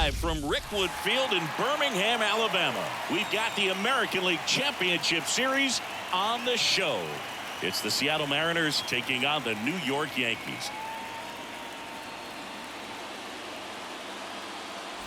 live from Rickwood Field in Birmingham, Alabama. We've got the American League Championship Series on the show. It's the Seattle Mariners taking on the New York Yankees.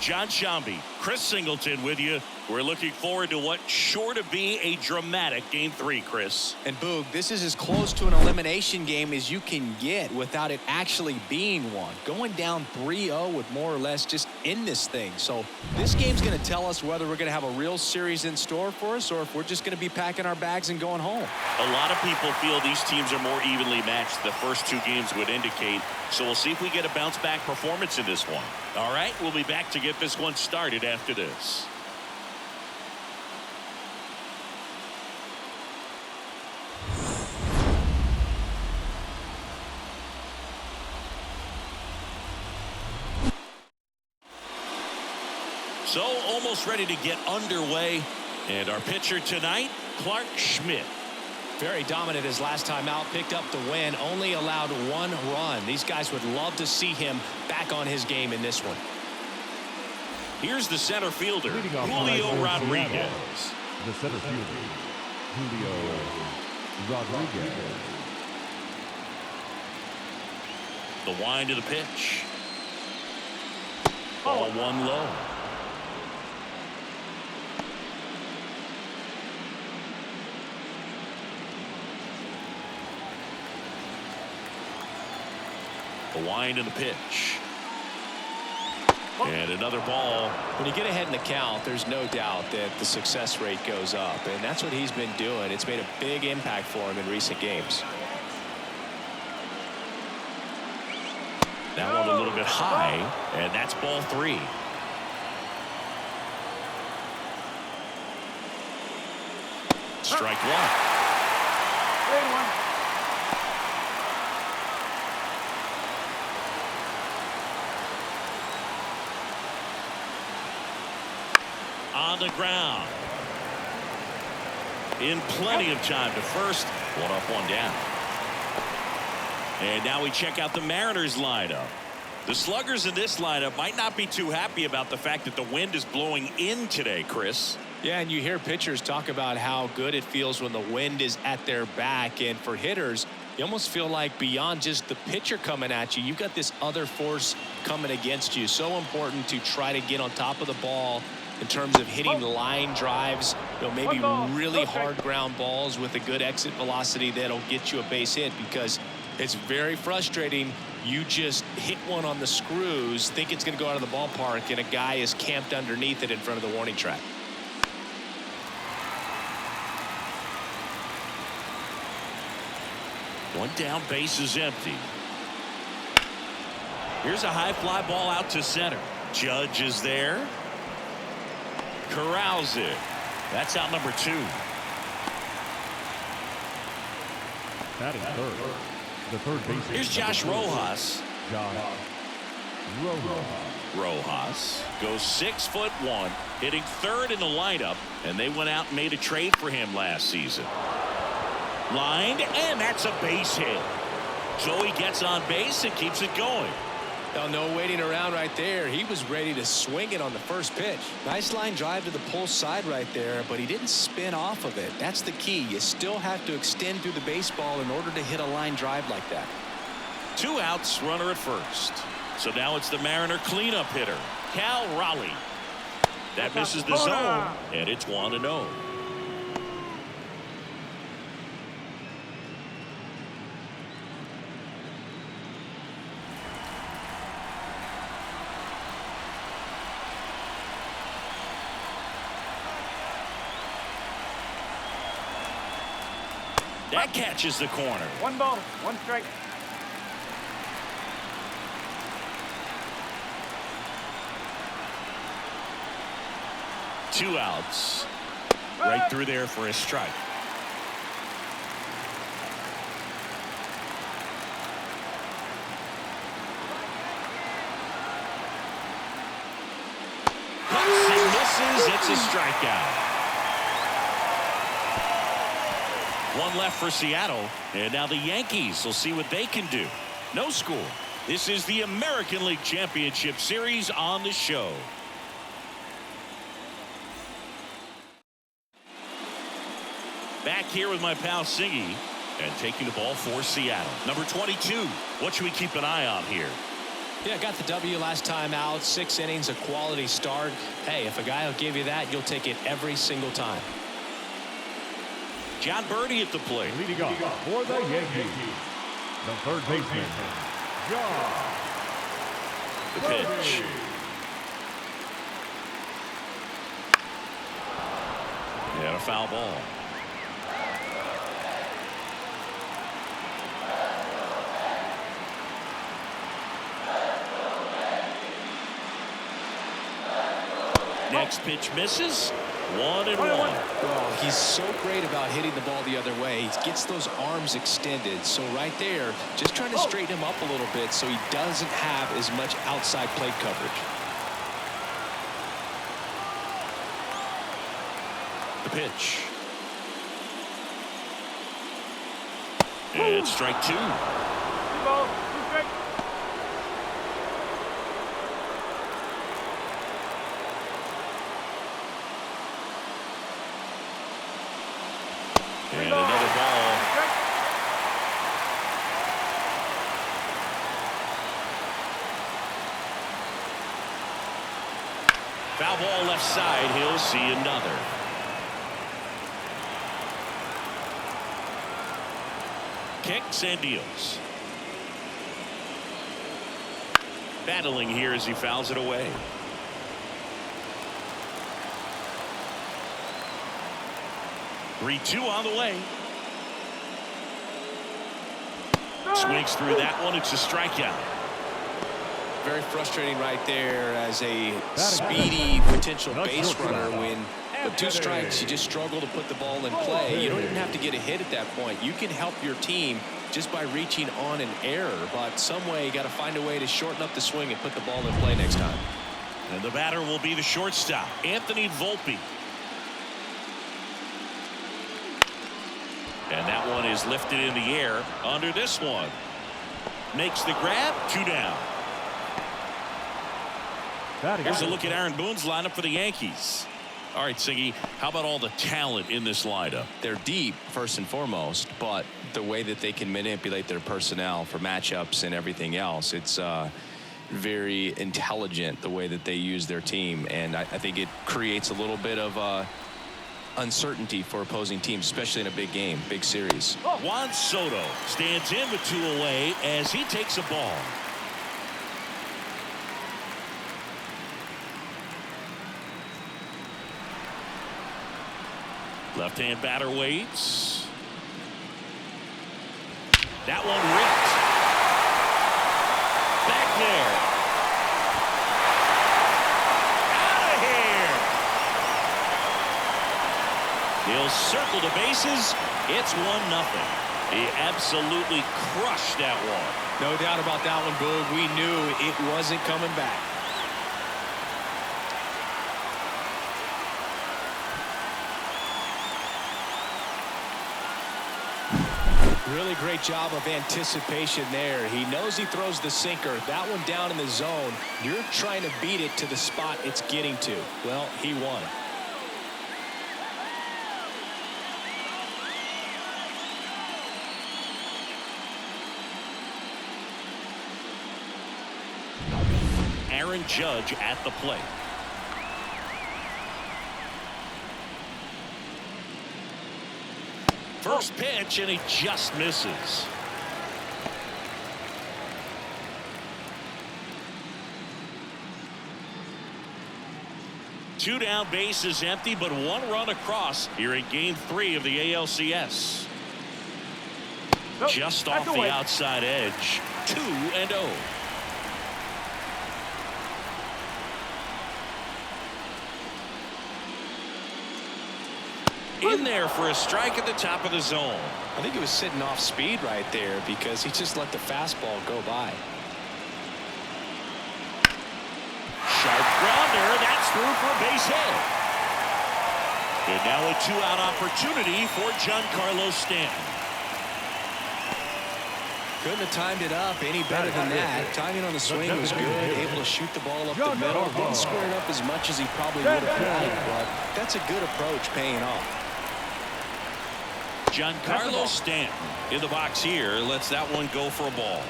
John Shambi, Chris Singleton with you. We're looking forward to what's sure to be a dramatic Game 3, Chris. And Boog, this is as close to an elimination game as you can get without it actually being one. Going down 3-0 would more or less just end this thing. So this game's going to tell us whether we're going to have a real series in store for us or if we're just going to be packing our bags and going home. A lot of people feel these teams are more evenly matched. The first two games would indicate. So we'll see if we get a bounce back performance in this one. All right, we'll be back to get this one started after this. So almost ready to get underway. And our pitcher tonight, Clark Schmidt. Very dominant his last time out, picked up the win, only allowed one run. These guys would love to see him back on his game in this one. Here's the center fielder, Julio Rodriguez. The center fielder, Julio Rodriguez. The wind of the pitch. Ball one low. The wind of the pitch. And another ball. When you get ahead in the count, there's no doubt that the success rate goes up, and that's what he's been doing. It's made a big impact for him in recent games. That one a little bit high, and that's ball three. Strike one. On the ground. In plenty of time to first. One up, one down. And now we check out the Mariners lineup. The sluggers in this lineup might not be too happy about the fact that the wind is blowing in today, Chris. Yeah, and you hear pitchers talk about how good it feels when the wind is at their back. And for hitters, you almost feel like beyond just the pitcher coming at you, you've got this other force coming against you. So important to try to get on top of the ball in terms of hitting line drives, maybe really hard ground balls with a good exit velocity that'll get you a base hit, because it's very frustrating. You just hit one on the screws, think it's going to go out of the ballpark, and a guy is camped underneath it in front of the warning track. One down, base is empty. Here's a high fly ball out to center. Judge is there. Corrals it. That's out number two. Batting third. The third baseman. Here's Josh Rojas. Rojas goes 6'1", hitting third in the lineup, and they went out and made a trade for him last season. Lined, and that's a base hit. So he gets on base and keeps it going. No waiting around right there. He was ready to swing it on the first pitch. Nice line drive to the pull side right there, but he didn't spin off of it. That's the key. You still have to extend through the baseball in order to hit a line drive like that. 2 outs, runner at first. So now it's the Mariner cleanup hitter, Cal Raleigh. That misses the zone, and it's 1-0. That catches the corner. 1 ball, 1 strike. Two outs. Right through there for a strike. Hooks and misses. It's a strikeout. One left for Seattle, and now the Yankees will see what they can do. No score. This is the American League Championship Series on the show. Back here with my pal Singy. And taking the ball for Seattle. Number 22. What should we keep an eye on here? Yeah, got the W last time out. 6 innings, a quality start. Hey, if a guy will give you that, you'll take it every single time. John Birdie at the plate. Leading off for the Yankees, the third baseman, John. The pitch. And a foul ball. Next pitch misses. 1-1. Oh, he's so great about hitting the ball the other way. He gets those arms extended. So right there, just trying to straighten him up a little bit so he doesn't have as much outside plate coverage. The pitch. And strike 2. And another ball. Foul ball left side. He'll see another. Kicks and deals. Battling here as he fouls it away. Three-two on the way. Swings through that one. It's a strikeout. Very frustrating right there as a speedy potential base runner. When with 2 strikes, you just struggle to put the ball in play. You don't even have to get a hit at that point. You can help your team just by reaching on an error. But some way, you got to find a way to shorten up the swing and put the ball in play next time. And the batter will be the shortstop, Anthony Volpe. And that one is lifted in the air under this one. Makes the grab. 2 down. Here's a look at Aaron Boone's lineup for the Yankees. All right, Siggy, how about all the talent in this lineup? They're deep, first and foremost, but the way that they can manipulate their personnel for matchups and everything else, it's very intelligent the way that they use their team. And I think it creates a little bit of uncertainty for opposing teams, especially in a big game, big series. Juan Soto stands in with 2 away as he takes a ball. Left-hand batter waits. That one ripped. Back there. Out of here. He'll circle the bases. It's 1-0. He absolutely crushed that one. No doubt about that one, Boog. We knew it wasn't coming back. Really great job of anticipation there. He knows he throws the sinker. That one down in the zone. You're trying to beat it to the spot it's getting to. Well, he won. Aaron Judge at the plate. First pitch, and he just misses. Two down, bases empty, but 1 run across here in Game 3 of the ALCS. Just off the outside edge. 2-0. In there for a strike at the top of the zone. I think he was sitting off speed right there because he just let the fastball go by. Sharp grounder. That's through for a base hit. And now a 2-out opportunity for Giancarlo Stanton. Couldn't have timed it up any better than that. Timing on the swing was good. Able to shoot the ball up the middle. Didn't square it up as much as he probably would have liked, but that's a good approach paying off. Giancarlo Stanton in the box here. Lets that one go for a ball.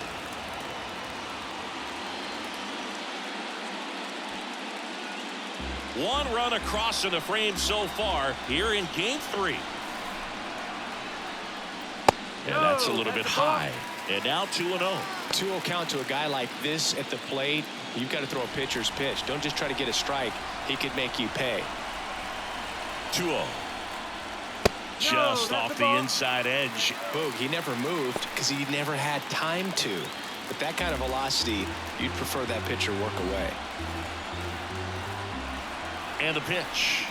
One run across in the frame so far here in game 3. And that's a little bit high. And now 2-0. 2-0 count to a guy like this at the plate. You've got to throw a pitcher's pitch. Don't just try to get a strike. He could make you pay. 2-0. Just off the inside edge. Boog, he never moved because he never had time to. With that kind of velocity, you'd prefer that pitcher work away. And the pitch.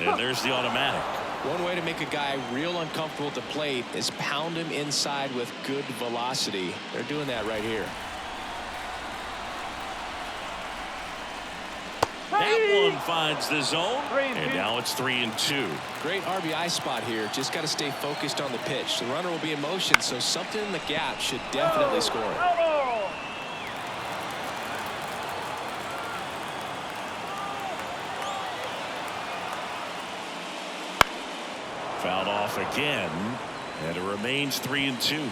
And there's the automatic. One way to make a guy real uncomfortable at the plate is pound him inside with good velocity. They're doing that right here. That one finds the zone. And now it's 3-2. Great RBI spot here. Just got to stay focused on the pitch. The runner will be in motion, so something in the gap should definitely score. Fouled off again, and it remains 3-2.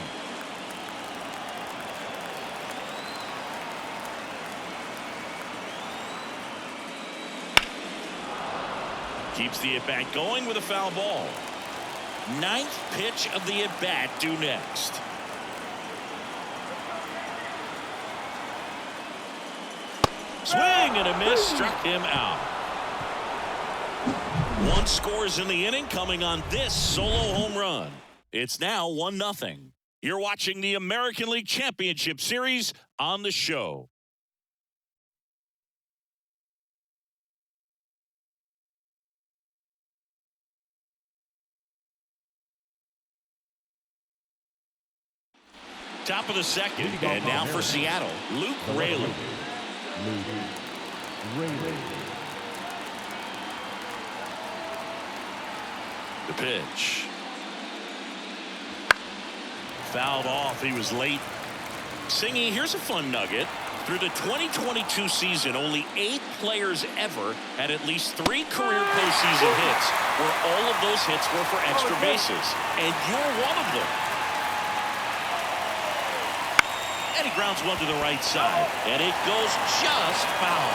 Keeps the at-bat going with a foul ball. 9th pitch of the at-bat due next. Swing and a miss, struck him out. One scores in the inning coming on this solo home run. It's now 1-0. You're watching the American League Championship Series on the show. Top of the second, and now for Seattle, Luke Raley. The pitch. Fouled off. He was late. Singy, here's a fun nugget. Through the 2022 season, only 8 players ever had at least 3 career postseason hits, where all of those hits were for extra bases. And you're one of them. And he grounds one to the right side. And it goes just foul.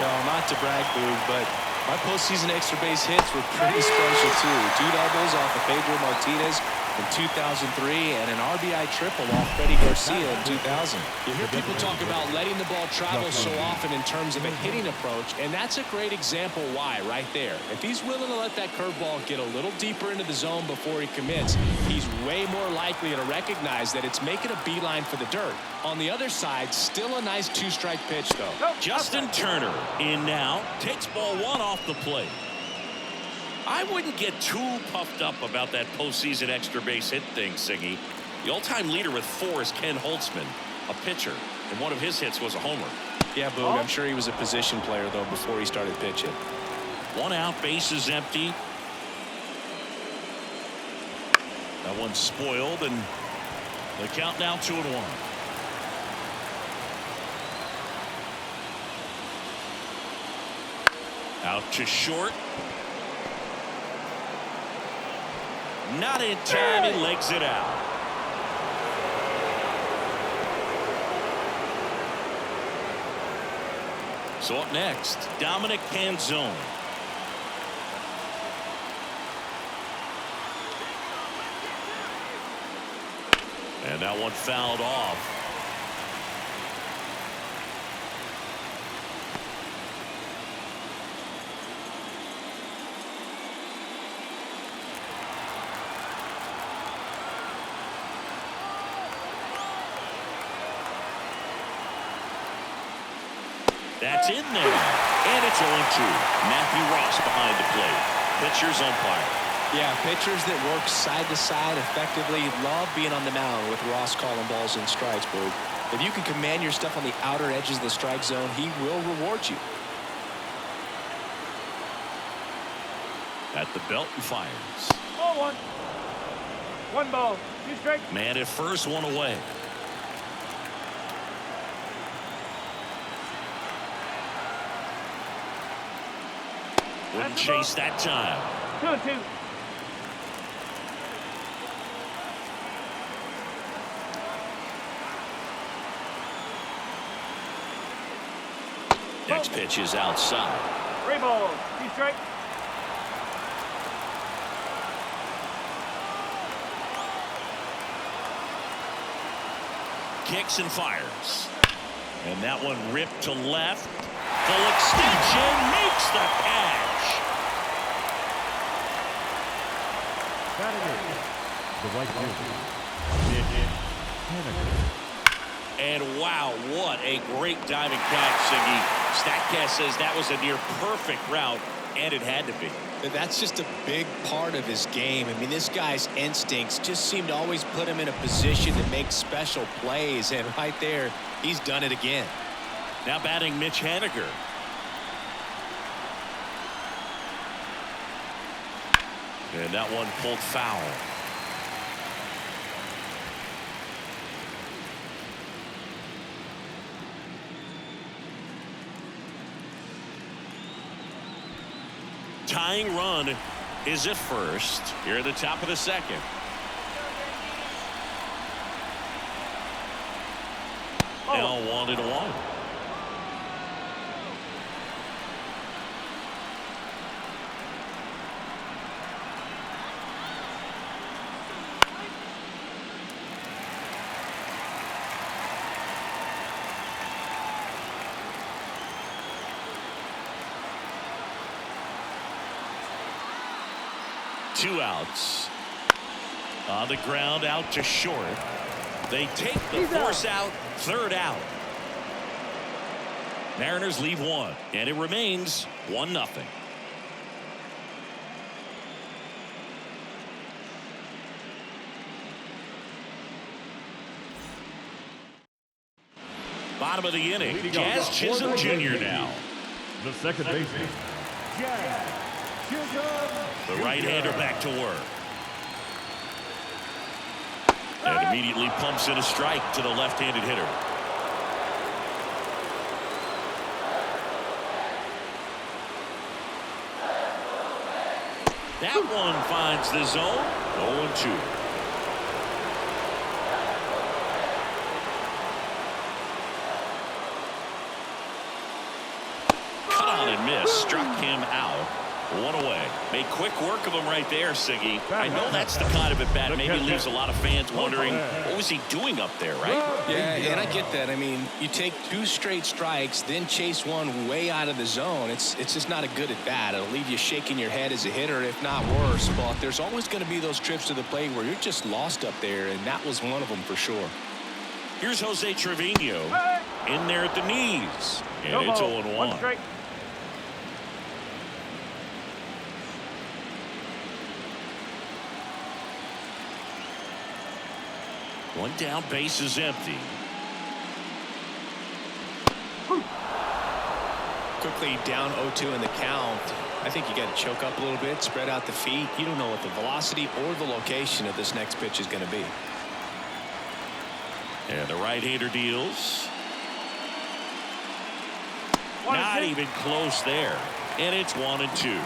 No, not to brag, Boog, but my postseason extra base hits were pretty special, too. 2 doubles off of Pedro Martinez in 2003 and an RBI triple off Freddie Garcia in 2000. You hear people talk about letting the ball travel so often in terms of a hitting approach, and that's a great example why right there. If he's willing to let that curveball get a little deeper into the zone before he commits, he's way more likely to recognize that it's making a beeline for the dirt. On the other side, still a nice 2-strike pitch, though. Justin Turner in now, takes ball 1 off the plate. I wouldn't get too puffed up about that postseason extra base hit thing, Siggy. The all-time leader with 4 is Ken Holtzman, a pitcher, and one of his hits was a homer. Yeah, Boog, I'm sure he was a position player, though, before he started pitching. 1 out, bases empty. That one's spoiled, and the count now 2-1. Out to short. Not in time. He legs it out. So up next, Dominic Canzone. And that one fouled off. That's in there. And it's 0-2. Matthew Ross behind the plate. Pitcher's umpire. Yeah, pitchers that work side to side effectively love being on the mound with Ross calling balls and strikes, Boog. If you can command your stuff on the outer edges of the strike zone, he will reward you. At the belt and fires. Ball 1. 1 ball. 2 strikes. Man at first, 1 away. Wouldn't chase that time. 2-2. Next pitch is outside. 3 balls, 2 strikes. Kicks and fires. And that one ripped to left. Full extension, makes the catch. Batting in, the right fielder, And wow, what a great diving catch, Siggy. StatCast says that was a near perfect route, and it had to be. That's just a big part of his game. I mean, this guy's instincts just seem to always put him in a position to make special plays, and right there, he's done it again. Now batting Mitch Haniger. And that one pulled foul. Tying run is at first here at the top of the second. Now 1-1. Two outs. On the ground, out to short. They take the force out. Third out. Mariners leave one, and it remains 1-0. Bottom of the inning. Jazz Chisholm Jr. now. The second baseman, Jazz Chisholm. The right-hander back to work. And immediately pumps in a strike to the left-handed hitter. That one finds the zone. 0-2. Cut on and miss. Struck him out. One away. Made quick work of him right there, Siggy. I know that's the kind of at bat maybe leaves a lot of fans wondering what was he doing up there, right? Yeah, and I get that. I mean, you take 2 straight strikes, then chase one way out of the zone. It's just not a good at bat. It'll leave you shaking your head as a hitter, if not worse. But there's always going to be those trips to the plate where you're just lost up there, and that was one of them for sure. Here's Jose Trevino in there at the knees, and it's 0-1. One down, base is empty. Quickly down 0-2 in the count. I think you got to choke up a little bit, spread out the feet. You don't know what the velocity or the location of this next pitch is going to be. And the right-hander deals. Not even close there. And it's 1-2.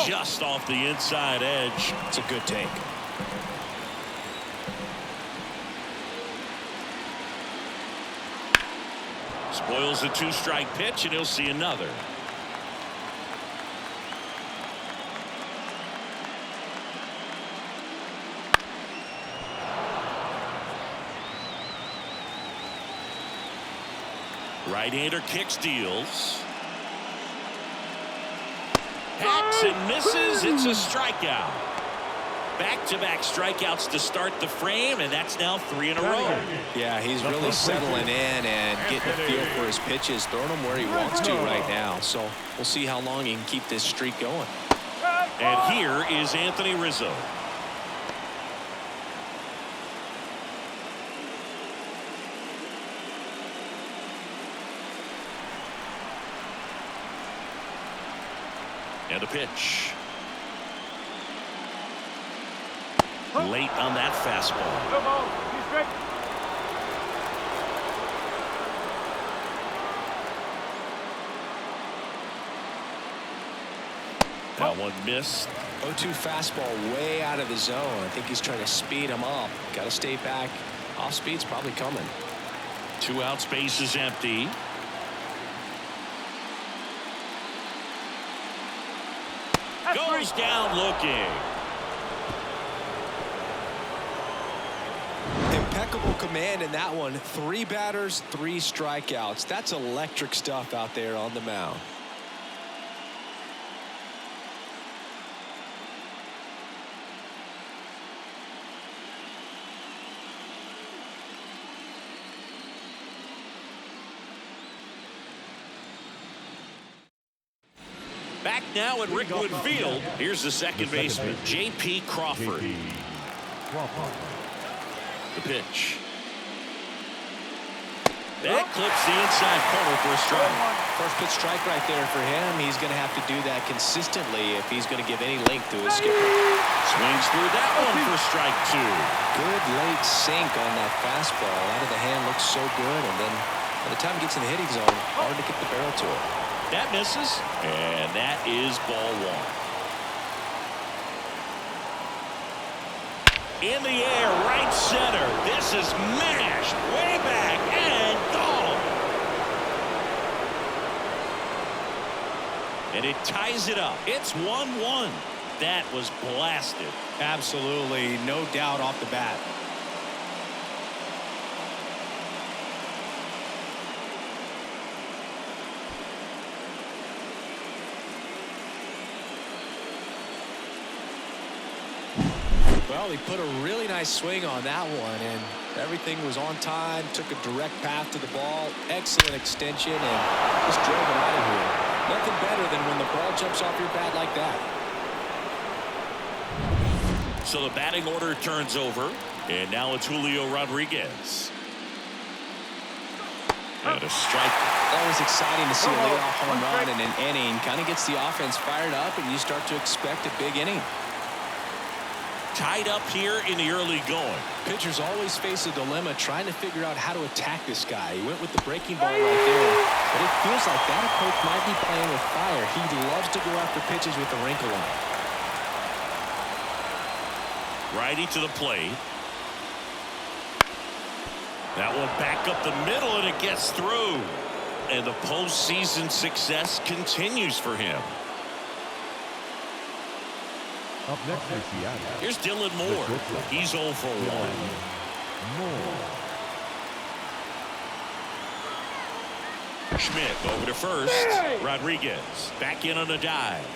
Just off the inside edge. It's a good take. Spoils the 2-strike pitch, and he'll see another. Right-hander kicks, deals. Hacks and misses. It's a strikeout. Back-to-back strikeouts to start the frame, and that's now 3 in a row. Yeah, he's really settling in and getting a feel for his pitches, throwing them where he wants to right now. So we'll see how long he can keep this streak going. And here is Anthony Rizzo. And a pitch. Late on that fastball. That one missed. 0-2 fastball way out of the zone. I think he's trying to speed him up. Got to stay back. Off speed's probably coming. 2 outs, base is empty. Goes down looking. Impeccable command in that one. 3 batters, 3 strikeouts. That's electric stuff out there on the mound. Back now at Rickwood Field. Here's the second baseman, J.P. Crawford. The pitch. That clips the inside corner for a strike. First pitch strike right there for him. He's going to have to do that consistently if he's going to give any length to his skipper. Swings through that one for strike 2. Good late sink on that fastball. Out of the hand looks so good, and then by the time it gets in the hitting zone, hard to get the barrel to it. That misses, and that is ball 1. In the air, right center. This is mashed way back and gone. And it ties it up. It's 1-1. That was blasted. Absolutely, no doubt off the bat. Well, he put a really nice swing on that one, and everything was on time. Took a direct path to the ball. Excellent extension, and just drove it out of here. Nothing better than when the ball jumps off your bat like that. So the batting order turns over, and now it's Julio Rodriguez. And a strike. Always exciting to see a leadoff home run in an inning. Kind of gets the offense fired up, and you start to expect a big inning. Tied up here in the early going. Pitchers always face a dilemma trying to figure out how to attack this guy. He went with the breaking ball right there, but it feels like that approach might be playing with fire. He loves to go after pitches with the wrinkle on it. Righty to the plate. That one back up the middle, and it gets through. And the postseason success continues for him. Up next is Seattle. Here's Dylan Moore. He's 0 for 1. Schmidt over to first. Rodriguez back in on a dive.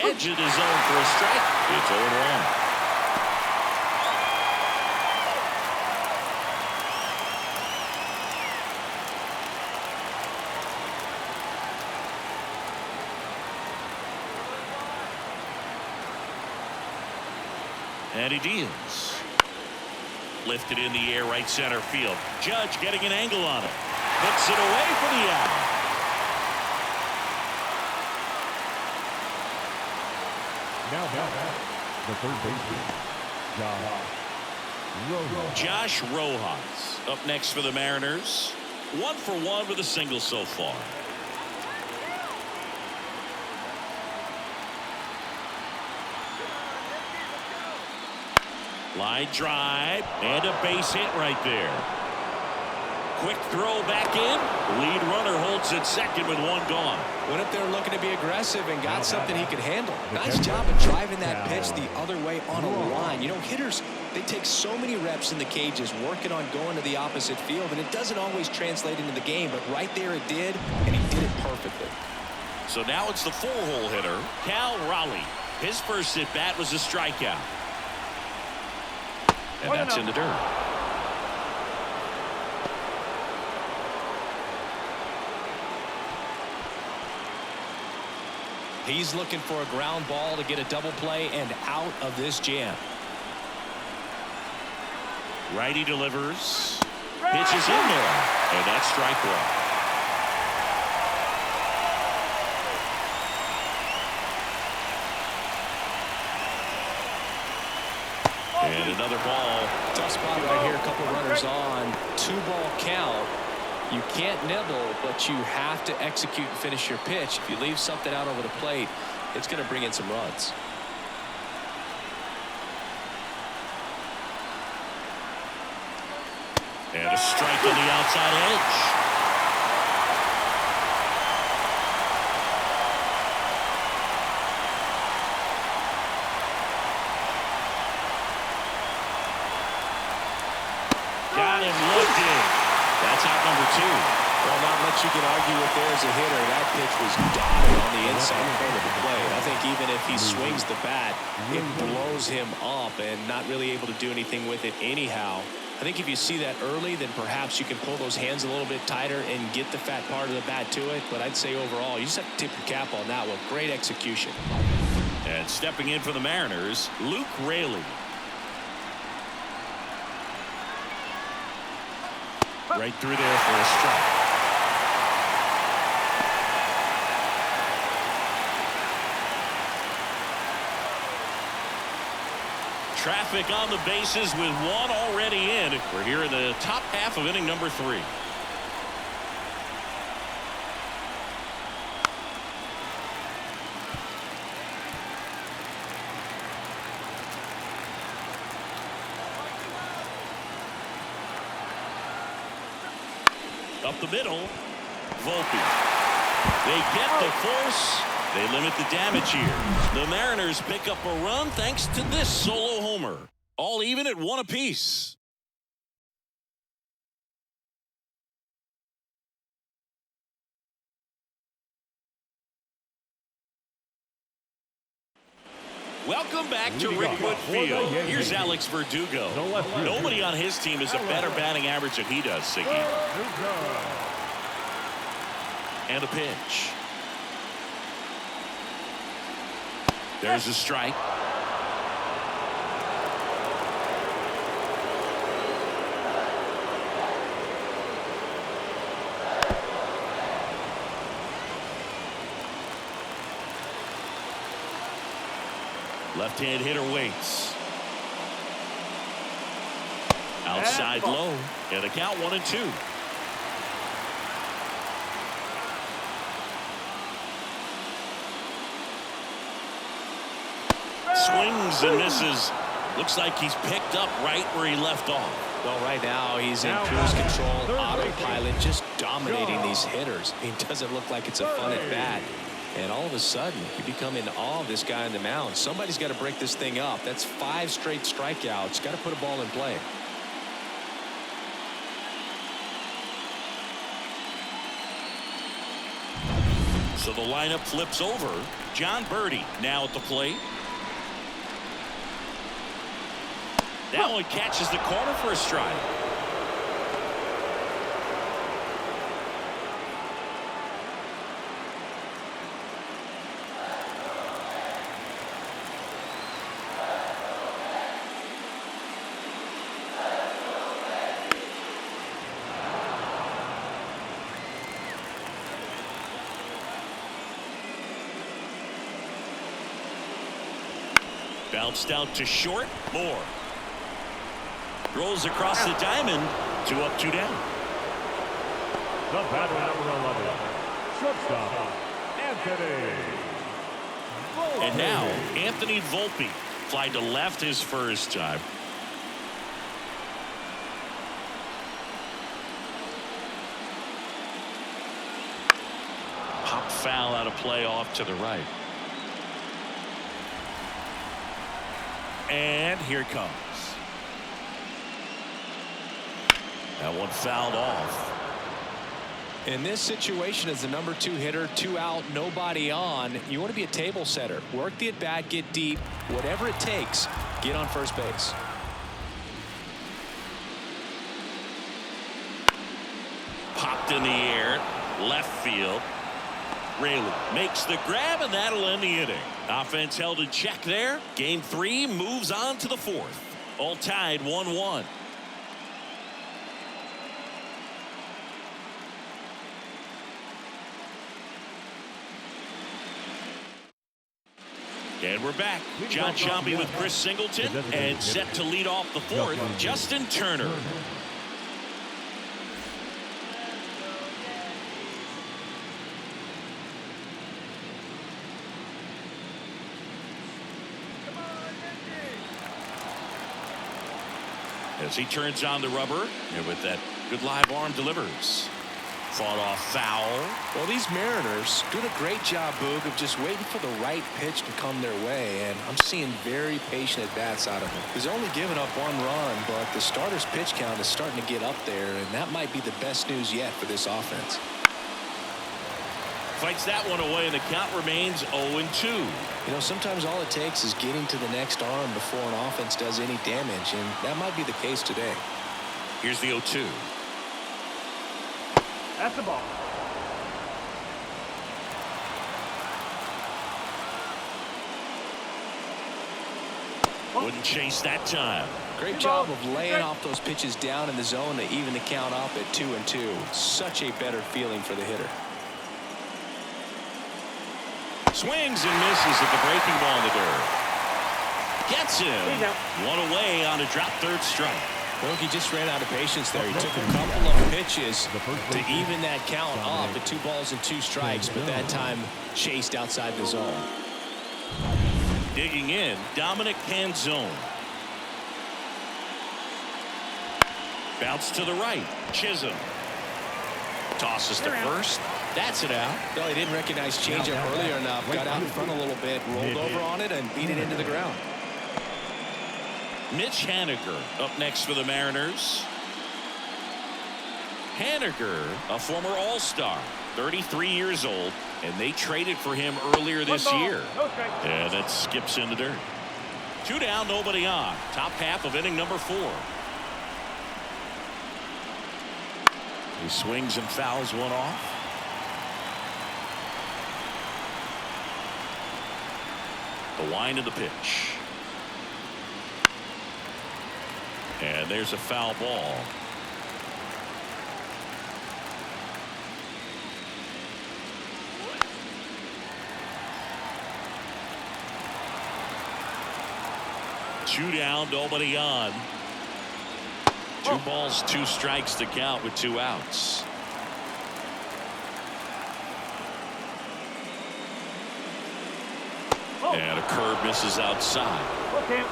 Edge of the zone for a strike. It's 0-1. And he deals. Lifted in the air, right center field. Judge getting an angle on it. Puts it away for the out. Now the third baseman, Josh Rojas up next for the Mariners. 1 for 1 with a single so far. Line drive and a base hit right there. Quick throw back in. Lead runner holds at second with 1 gone. Went up there looking to be aggressive and got something he could handle. Nice job of driving that pitch the other way on a line. You know, hitters, they take so many reps in the cages working on going to the opposite field, and it doesn't always translate into the game, but right there it did, and he did it perfectly. So now it's the 4-hole hitter, Cal Raleigh. His first at bat was a strikeout. And that's in the dirt. He's looking for a ground ball to get a double play and out of this jam. Righty delivers. Pitches in there. And that's strike 1. And another ball. Tough spot right here. A couple runners on. 2-ball count. You can't nibble, but you have to execute and finish your pitch. If you leave something out over the plate, it's going to bring in some runs. And a strike on the outside edge. Got him looking. That's out number 2. Well, not much you can argue with there as a hitter. That pitch was dotted on the inside part of the plate. I think even if he swings the bat, it blows him up and not really able to do anything with it anyhow. I think if you see that early, then perhaps you can pull those hands a little bit tighter and get the fat part of the bat to it. But I'd say overall, you just have to tip your cap on that one. Great execution. And stepping in for the Mariners, Luke Raley. Right through there for a strike. Traffic on the bases with one already in. We're here in the top half of inning number 3. Up the middle, Volpe. They get the force. They limit the damage here. The Mariners pick up a run thanks to this solo homer. All even at 1 apiece. Welcome back to Rickwood Field. Here's Alex Verdugo. Nobody on his team has a better batting average than he does, Siggy. And a pitch. There's a strike. Left-hand hitter waits. Outside low. And a count 1-2. Swings and misses. Looks like he's picked up right where he left off. Well, right now he's in cruise control, autopilot, just dominating these hitters. It doesn't look like it's a fun at bat. And all of a sudden, you become in awe of this guy on the mound. Somebody's got to break this thing up. That's 5 straight strikeouts. Got to put a ball in play. So the lineup flips over. John Birdie now at the plate. That one catches the corner for a strike. Bounced out to short. Moore rolls across the diamond. 2 up, 2 down. The batter, number 11, shortstop, Anthony Volpe. And now Anthony Volpe flied to left his first time. Pop foul out of play off to the right. And here it comes. That one fouled off. In this situation, as the number 2 hitter, 2 out, nobody on, you want to be a table setter. Work the at bat, get deep, whatever it takes, get on first base. Popped in the air, left field. Raley makes the grab, and that'll end the inning. Offense held in check there. Game 3 moves on to the 4th. All tied 1-1. And we're back. John Sciambi with Chris Singleton, and set to lead off the fourth, Justin Turner. As he turns on the rubber, and with that good live arm delivers. Fought off foul. Well, these Mariners doing a great job, Boog, of just waiting for the right pitch to come their way, and I'm seeing very patient at-bats out of him. He's only given up 1 run, but the starter's pitch count is starting to get up there, and that might be the best news yet for this offense. Fights that one away, and the count remains 0-2. You know, sometimes all it takes is getting to the next arm before an offense does any damage, and that might be the case today. Here's the 0-2. That's the ball. Wouldn't chase that time. Great job of laying off those pitches down in the zone to even the count up at 2-2. Such a better feeling for the hitter. Swings and misses at the breaking ball in the dirt. Gets him. One away on a drop third strike. Well, he just ran out of patience there. He took a couple of pitches to even that count up at 2 balls and 2 strikes, but that time chased outside the zone. Digging in, Dominic Canzone. Bounce to the right. Chisholm. Tosses to first. That's it out. No, he didn't recognize changeup earlier enough. Got out in front a little bit, rolled over on it, and beat it into the ground. Mitch Haniger up next for the Mariners. Haniger, a former All-Star, 33 years old, and they traded for him earlier this year. And that skips in the dirt. 2 down, nobody on. Top half of inning number 4. He swings and fouls one off. The wind of the pitch. And there's a foul ball. Two down, nobody on. 2 balls, 2 strikes to count with 2 outs. And a curve misses outside. Okay.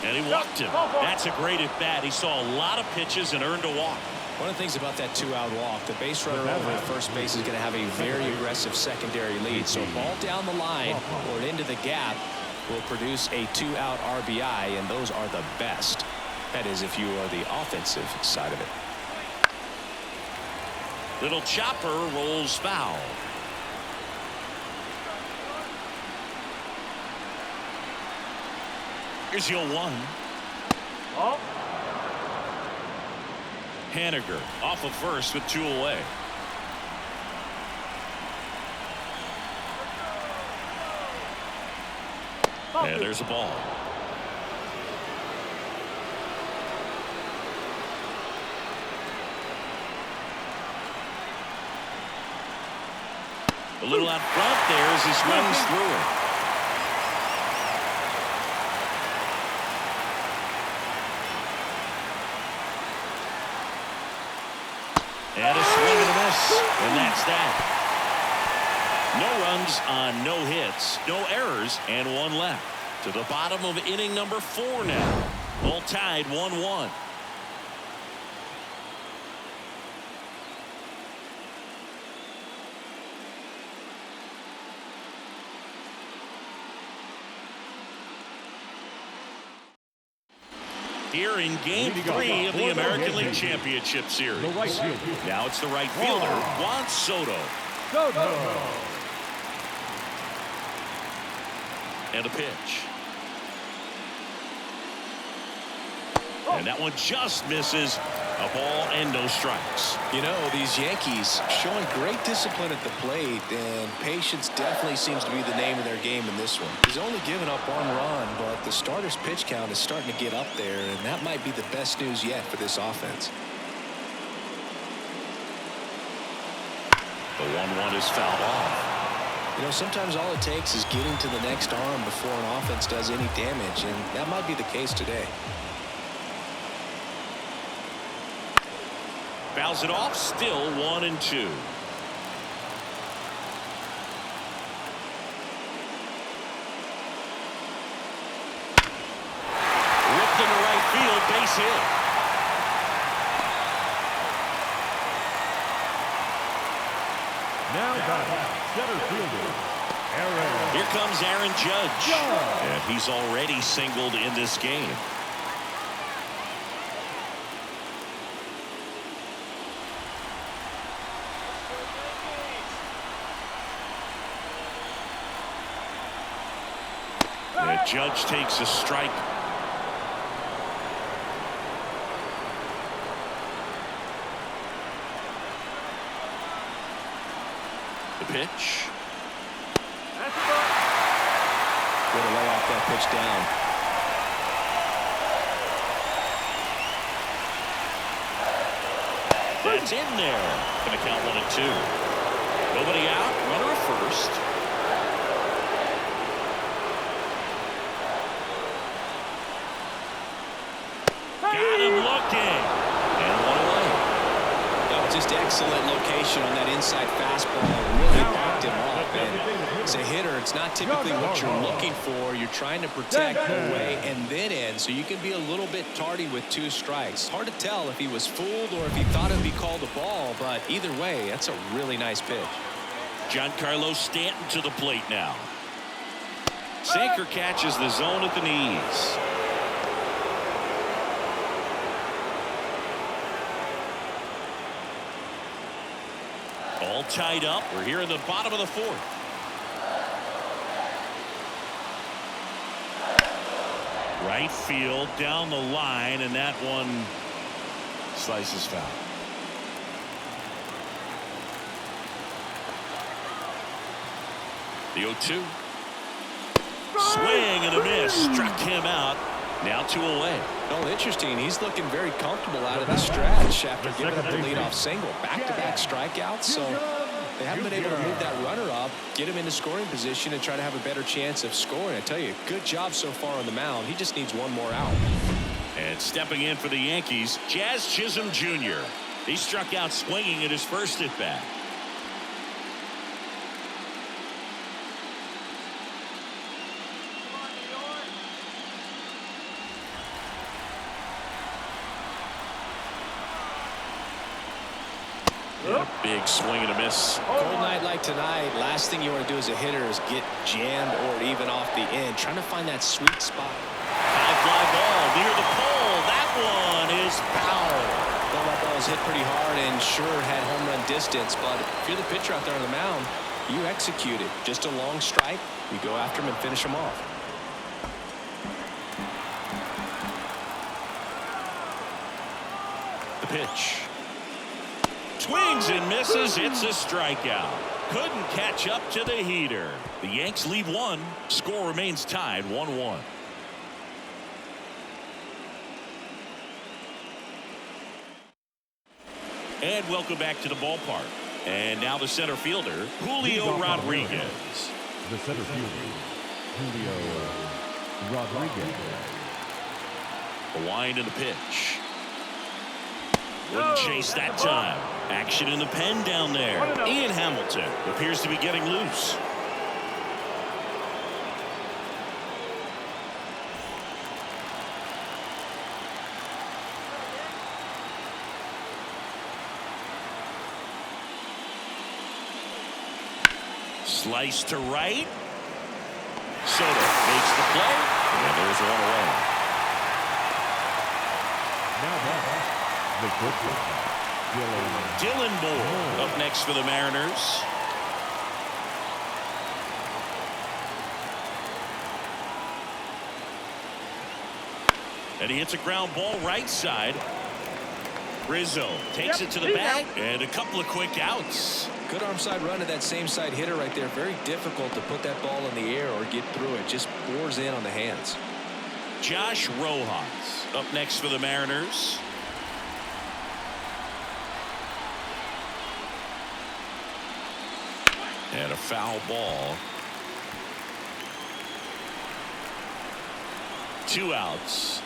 And he walked him. That's a great at bat. He saw a lot of pitches and earned a walk. One of the things about that 2-out walk, the base runner over at first base is going to have a very aggressive secondary lead. So a ball down the line or into the gap will produce a 2-out RBI, and those are the best. That is, if you are the offensive side of it. Little chopper rolls foul. Here's the 0-1. Oh. Haniger off of first with 2 away. And there's a ball. A little out front there as he swings through it. And a swing and a miss. And that's that. No runs on no hits, no errors, and 1 left. To the bottom of inning number 4 now. All tied 1-1. Here in Game 3 of the American League Championship Series. Now it's the right fielder, Juan Soto. And a pitch. And that one just misses. A ball and no strikes. You know, these Yankees showing great discipline at the plate, and patience definitely seems to be the name of their game in this one. He's only given up 1 run, but the starter's pitch count is starting to get up there, and that might be the best news yet for this offense. The 1-1 is fouled off. You know, sometimes all it takes is getting to the next arm before an offense does any damage, and that might be the case today. Fouls it off, still 1-2. Ripped into right field, base hit. Now batting, center fielder, Aaron. Here comes Aaron Judge. And he's already singled in this game. And Judge takes a strike. The pitch. Way to lay off that pitch down. That's in there. Going to count 1-2. Nobody out. Runner at first. Got him looking. And 1 away. That was just excellent location on that inside fastball. Really backed him up. And as a hitter, it's not typically what you're looking for. You're trying to protect away and then in, so you can be a little bit tardy with 2 strikes. Hard to tell if he was fooled or if he thought it would be called a ball, but either way, that's a really nice pitch. Giancarlo Stanton to the plate now. Sinker catches the zone at the knees. All tied up. We're here in the bottom of the 4th. Right field down the line, and that one slices foul. The 0-2. Swing and a miss. Struck him out. Now 2 away. Well, interesting. He's looking very comfortable out of the stretch after giving up the leadoff single. Back-to-back strikeouts, so they haven't been able to move that runner up, get him into scoring position, and try to have a better chance of scoring. I tell you, good job so far on the mound. He just needs 1 more out. And stepping in for the Yankees, Jazz Chisholm Jr. He struck out swinging at his first at-bat. Big swing and a miss. Cold night like tonight, last thing you want to do as a hitter is get jammed or even off the end. Trying to find that sweet spot. High fly ball near the pole. That one is foul. Well, that ball was hit pretty hard and sure had home run distance, but if you're the pitcher out there on the mound, you execute it. Just a long strike. You go after him and finish him off. The pitch. Swings and misses. It's a strikeout. Couldn't catch up to the heater. The Yanks lead 1. Score remains tied 1-1. And welcome back to the ballpark. And now the center fielder, Julio Rodriguez. The center fielder, Julio Rodriguez. The wind and the pitch. Wouldn't chase that time. Action in the pen down there. Ian Hamilton appears to be getting loose. Slice to right. Soto makes the play. And there's 1 away. Now the pitcher, Dylan Moore up next for the Mariners. And he hits a ground ball right side. Rizzo takes it to the bag, and a couple of quick outs. Good arm side run to that same side hitter right there. Very difficult to put that ball in the air or get through it. Just bores in on the hands. Josh Rojas up next for the Mariners. And a foul ball. 2 outs.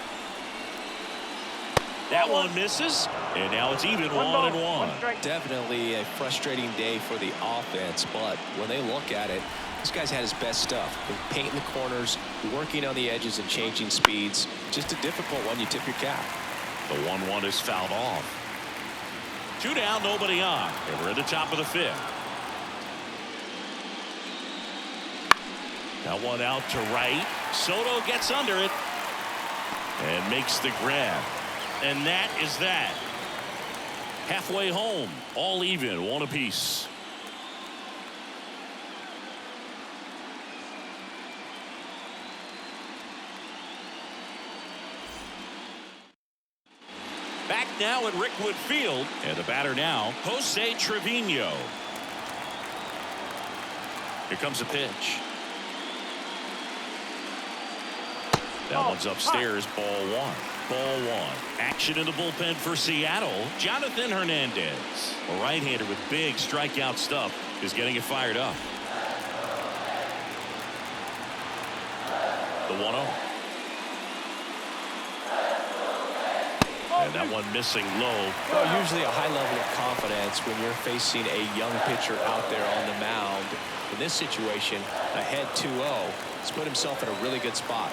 That one misses, and now it's even 1-1. Definitely a frustrating day for the offense, but when they look at it, this guy's had his best stuff. Been painting the corners, working on the edges and changing speeds. Just a difficult one. You tip your cap. The 1-1 is fouled off. 2 down, nobody on, and we're at the top of the 5th. Now 1 out to right. Soto gets under it and makes the grab. And that is that. Halfway home, all even, 1 apiece. Back now at Rickwood Field, and the batter now, Jose Trevino. Here comes a pitch. That one's upstairs, ball 1. Ball 1. Action in the bullpen for Seattle. Jonathan Hernandez, a right-hander with big strikeout stuff, is getting it fired up. The 1-0. And that one missing low. Well, usually a high level of confidence when you're facing a young pitcher out there on the mound. In this situation, ahead 2-0. He's put himself in a really good spot.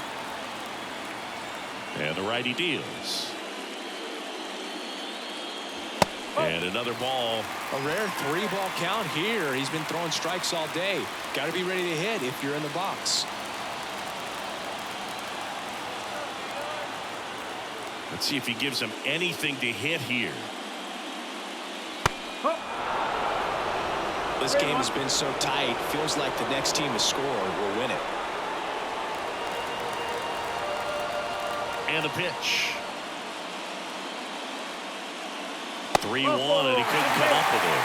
And the righty deals. And another ball. A rare 3-ball count here. He's been throwing strikes all day. Got to be ready to hit if you're in the box. Let's see if he gives him anything to hit here. This game has been so tight. Feels like the next team to score will win it. And the pitch. 3-1, and he couldn't come up with it.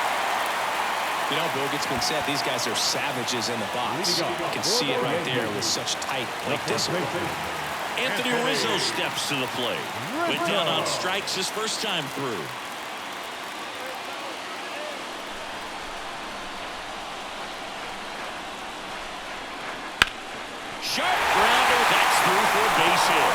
You know, Boog, it's been said these guys are savages in the box. You can see it right there with such tight plate discipline. Anthony Rizzo steps to the plate. Went down on strikes his first time through. Sharp grounder, that's through for a base hit.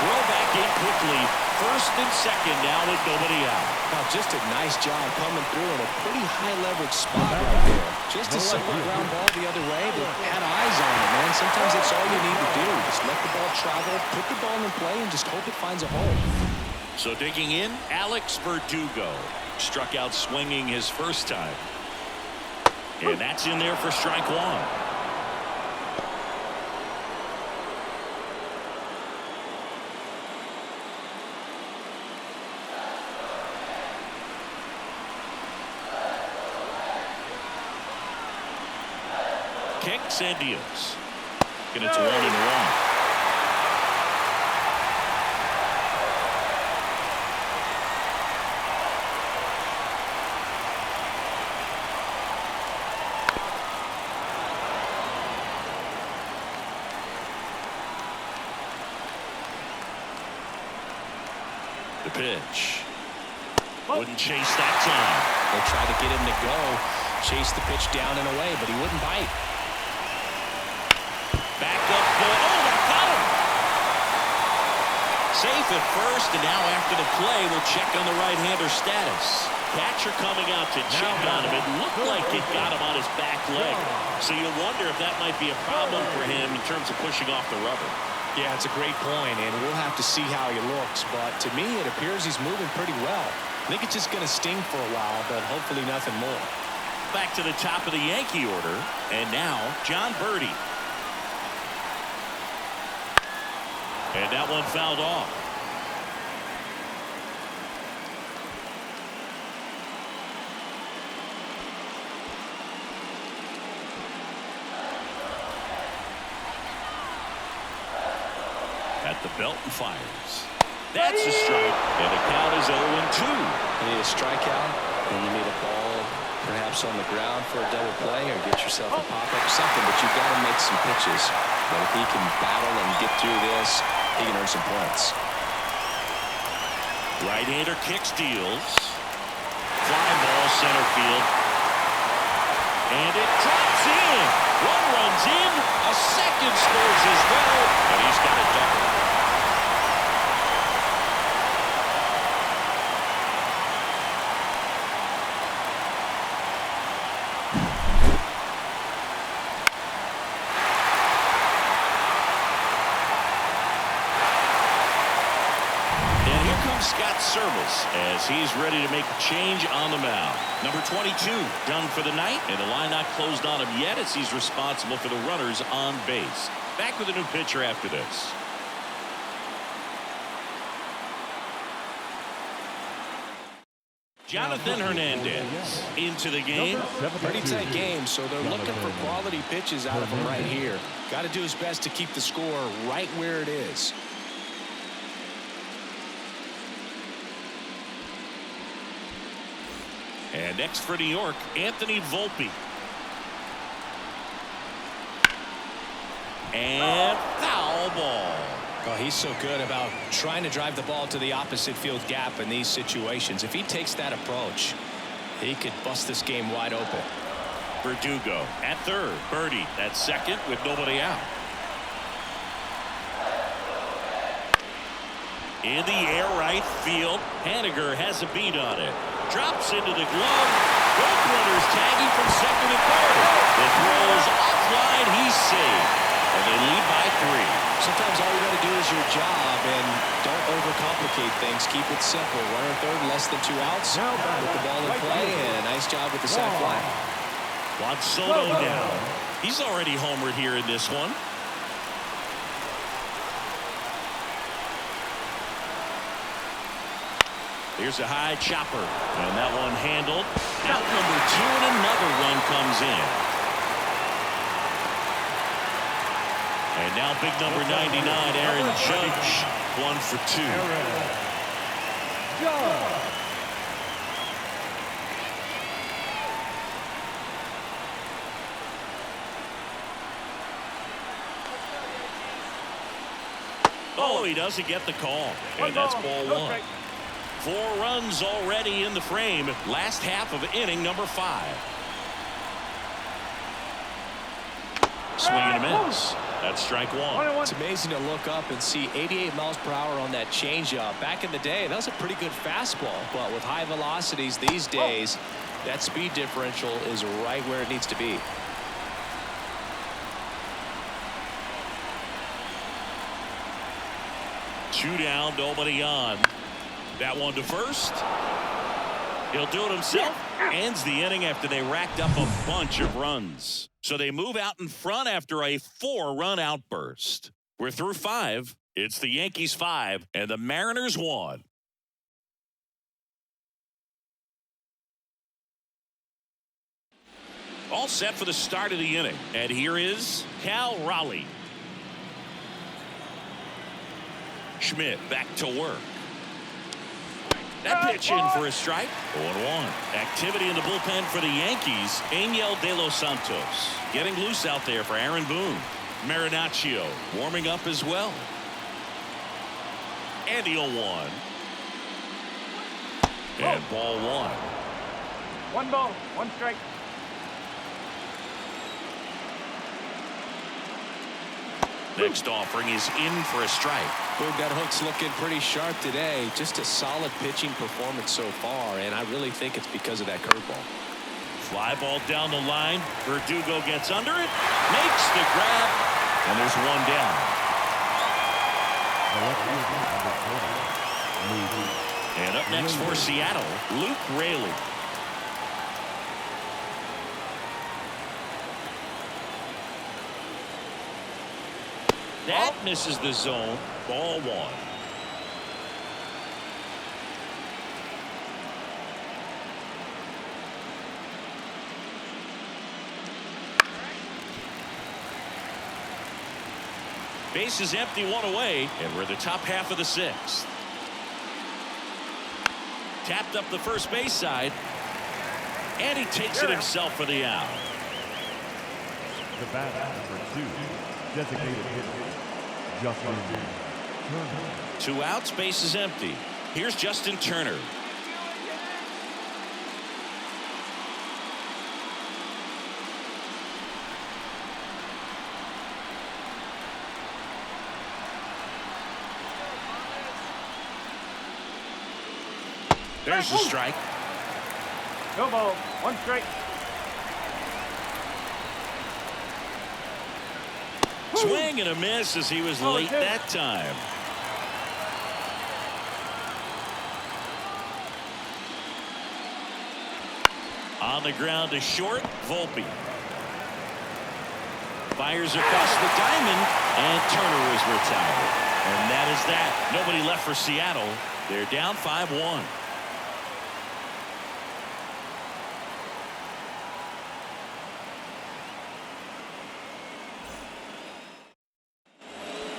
Throw back in quickly. First and second now with nobody out. Now just a nice job coming through in a pretty high leverage spot right there. Just a simple ground ball the other way that had eyes on it, man. Sometimes that's all you need to do. Just let the ball travel, put the ball in play, and just hope it finds a hole. So digging in, Alex Verdugo struck out swinging his first time. And that's in there for strike 1. Kicks and deals. And it's 1-1. The pitch. Wouldn't chase that time. They tried to get him to go, chase the pitch down and away, but he wouldn't bite. Back up the, that got him. Safe at first, and now after the play, we'll check on the right-hander status. Catcher coming out to check on him. It looked like it got him on his back leg. So you wonder if that might be a problem for him in terms of pushing off the rubber. Yeah, it's a great point, and we'll have to see how he looks. But to me, it appears he's moving pretty well. I think it's just going to sting for a while, but hopefully nothing more. Back to the top of the Yankee order, and now John Birdie. And that one fouled off. At the belt and fires. That's a strike, and the count is 0-2. You need a strikeout, and you need a ball perhaps on the ground for a double play, or get yourself a pop-up or something, but you've got to make some pitches. But if he can battle and get through this, he can earn some points. Right-hander kicks, deals. Fly ball center field. And it drops in. One runs in. A second scores as well. And he's got a double. Service as he's ready to make a change on the mound. Number 22 done for the night, and the line not closed on him yet as he's responsible for the runners on base. Back with a new pitcher after this. Jonathan Hernandez into the game. Pretty tight game, so they're looking for quality pitches out of him right here. Got to do his best to keep the score right where it is. And next for New York, Anthony Volpe. And foul ball. Oh, he's so good about trying to drive the ball to the opposite field gap in these situations. If he takes that approach, he could bust this game wide open. Verdugo at third. Birdie at second with nobody out. In the air right field. Haniger has a beat on it. Drops into the glove. Both runners tagging from second and third. The throw is offline. He's safe. And they lead by 3. Sometimes all you got to do is your job and don't overcomplicate things. Keep it simple. Runner third, less than 2 outs. Put the ball in play, and a nice job with the sac fly. Juan Soto now. He's already homered here in this one. Here's a high chopper, and that one handled. Out number 2, and another run comes in. And now big number 99, Aaron Judge, 1 for 2. Oh, he doesn't get the call, and that's ball 1. 4 runs already in the frame. Last half of inning number 5. Swing and a miss. That's strike 1. It's amazing to look up and see 88 miles per hour on that changeup. Back in the day, that was a pretty good fastball. But with high velocities these days, that speed differential is right where it needs to be. Two down, nobody on. That one to first. He'll do it himself. Ends the inning after they racked up a bunch of runs. So they move out in front after a 4-run outburst. We're through 5. It's the Yankees 5 and the Mariners 1. All set for the start of the inning. And here is Cal Raleigh. Schmidt back to work. That pitch in for a strike. 0-1. Activity in the bullpen for the Yankees. Angel De Los Santos getting loose out there for Aaron Boone. Marinaccio warming up as well. And the 0-1. And ball 1. 1 ball, 1 strike. Next offering is in for a strike. Boom, that hook's looking pretty sharp today. Just a solid pitching performance so far, and I really think it's because of that curveball. Fly ball down the line. Verdugo gets under it, makes the grab, and there's 1 down. And up next for Seattle, Luke Raley. That misses the zone. Ball 1. Base is empty, one away, and we're the top half of the sixth. Tapped up the first base side, and he takes it himself for the out. The batter, number 2, designated hitter, Justin Turner. 2 outs, base is empty. Here's Justin Turner. There's the strike. No ball, 1 strike. Swing and a miss as he was late that time. On the ground to short, Volpe. Fires across the diamond, and Turner is retired. And that is that. Nobody left for Seattle. They're down 5-1.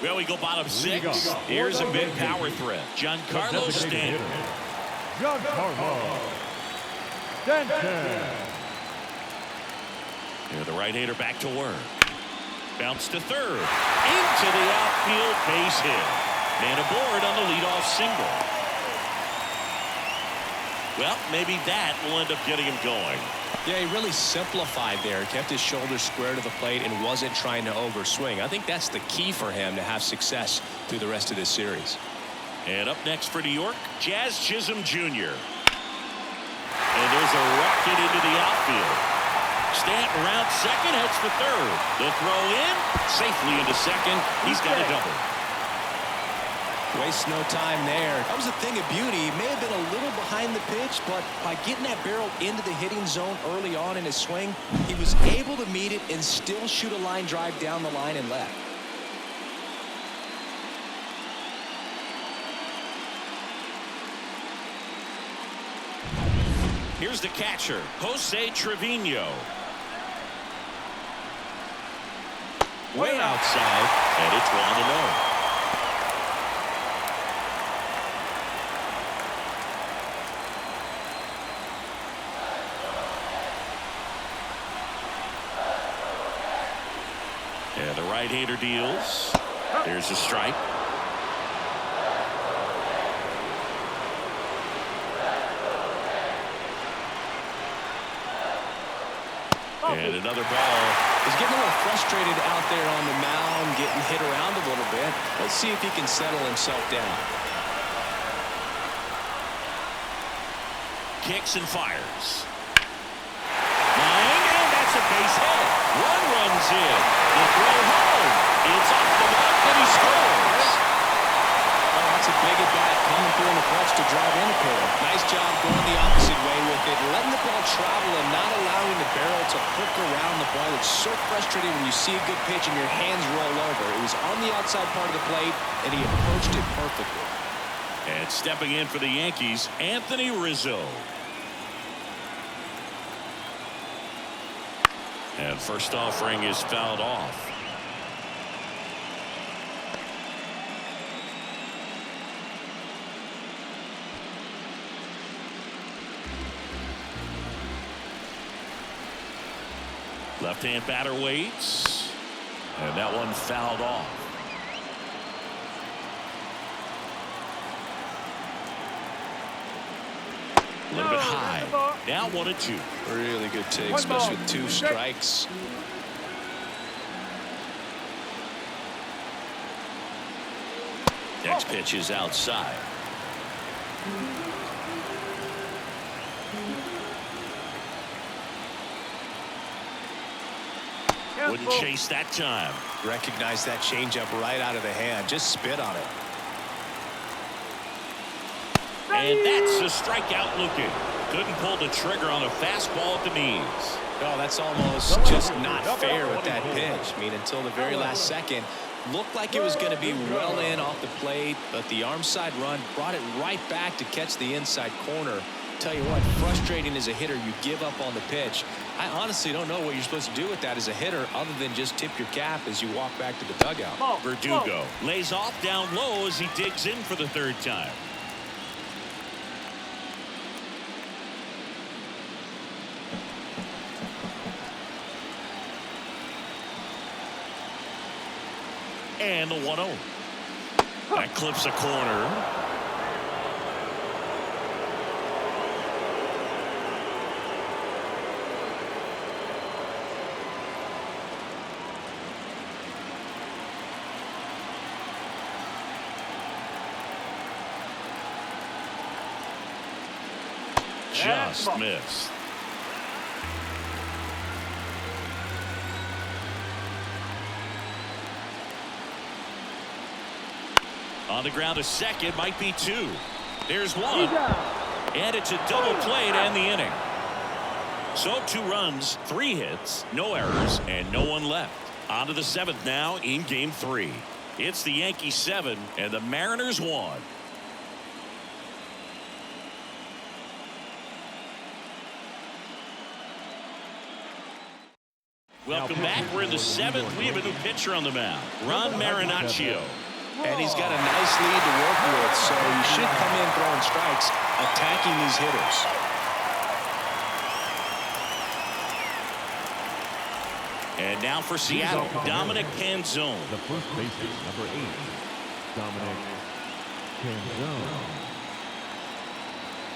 Well, we go bottom 6. Here's a big power threat. Giancarlo Stanton. Giancarlo Stanton. Here, the right-hander back to work. Bounce to third. Into the outfield, base hit. Man aboard on the leadoff single. Well, maybe that will end up getting him going. Yeah, he really simplified there. Kept his shoulders square to the plate and wasn't trying to overswing. I think that's the key for him to have success through the rest of this series. And up next for New York, Jazz Chisholm Jr. And there's a rocket into the outfield. Stanton around second, heads for third. The throw in, safely into second. He's got a double. Waste no time there. That was a thing of beauty. He may have been a little behind the pitch, but by getting that barrel into the hitting zone early on in his swing, he was able to meet it and still shoot a line drive down the line and left. Here's the catcher, Jose Trevino. Way outside, and it's 1-0. And the right-hander deals. There's a strike. And another ball. He's getting a little frustrated out there on the mound, getting hit around a little bit. Let's see if he can settle himself down. Kicks and fires. Line, and that's a base hit. One runs in. The throw home. It's off the mark, and he scores. Oh, that's a big at bat coming through in the clutch to drive in a pair. Nice job going the opposite way with it, letting the ball travel and not allowing the barrel to hook around the ball. It's so frustrating when you see a good pitch and your hands roll over. It was on the outside part of the plate, and he approached it perfectly. And stepping in for the Yankees, Anthony Rizzo. And first offering is fouled off. Left-hand batter waits, and that one fouled off. A little bit high. Now 1-2. Really good take, especially with 2 strikes. Next pitch is outside. Wouldn't chase that time. Recognize that changeup right out of the hand. Just spit on it. And that's a strikeout looking. Couldn't pull the trigger on a fastball at the knees. Oh, that's almost just not fair with that pitch. I mean, until the very last second, looked like it was going to be well in off the plate, but the arm side run brought it right back to catch the inside corner. tell you what, frustrating as a hitter. You give up on the pitch. I honestly don't know what you're supposed to do with that as a hitter other than just tip your cap as you walk back to the dugout. Verdugo lays off down low as he digs in for the third time. And the 1-0. That clips a corner. Just missed. On the ground to second, might be two. There's one. And it's a double play to end the inning. So 2 runs, 3 hits, no errors, and no one left. On to the 7th now in game 3. It's the Yankees 7 and the Mariners 1. Welcome back. We're in the 7th. We have a new pitcher on the mound, Ron Marinaccio. And he's got a nice lead to work with, so he should come in throwing strikes, attacking these hitters. And now for Seattle, Dominic Canzone. The first baseman, number 8, Dominic Canzone.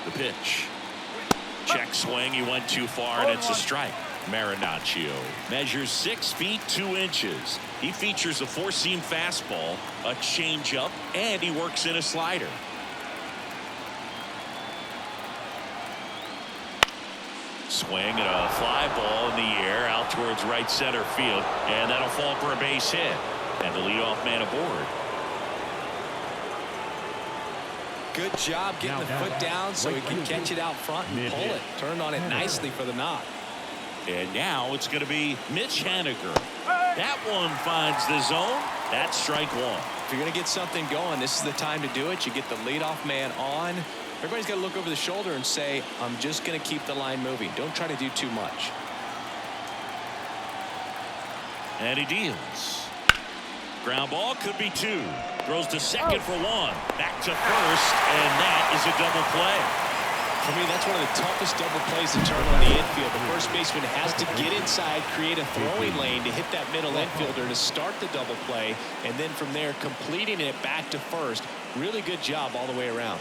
The pitch. Check swing. He went too far, and it's a strike. Marinaccio measures 6 feet 2 inches. He features a 4-seam fastball, a changeup, and he works in a slider. Swing and a fly ball in the air out towards right center field, and that'll fall for a base hit. And the leadoff man aboard. Good job getting the foot down so he can catch it out front and pull it. Turned on it nicely for the knock. And now it's going to be Mitch Haniger. That one finds the zone. That's strike 1. If you're going to get something going, this is the time to do it. You get the leadoff man on. Everybody's got to look over the shoulder and say, I'm just going to keep the line moving. Don't try to do too much. And he deals. Ground ball could be 2. Throws to second for 1. Back to first, and that is a double play. For me, that's one of the toughest double plays to turn on the infield. The first baseman has to get inside, create a throwing lane to hit that middle infielder to start the double play, and then from there completing it back to first. Really good job all the way around.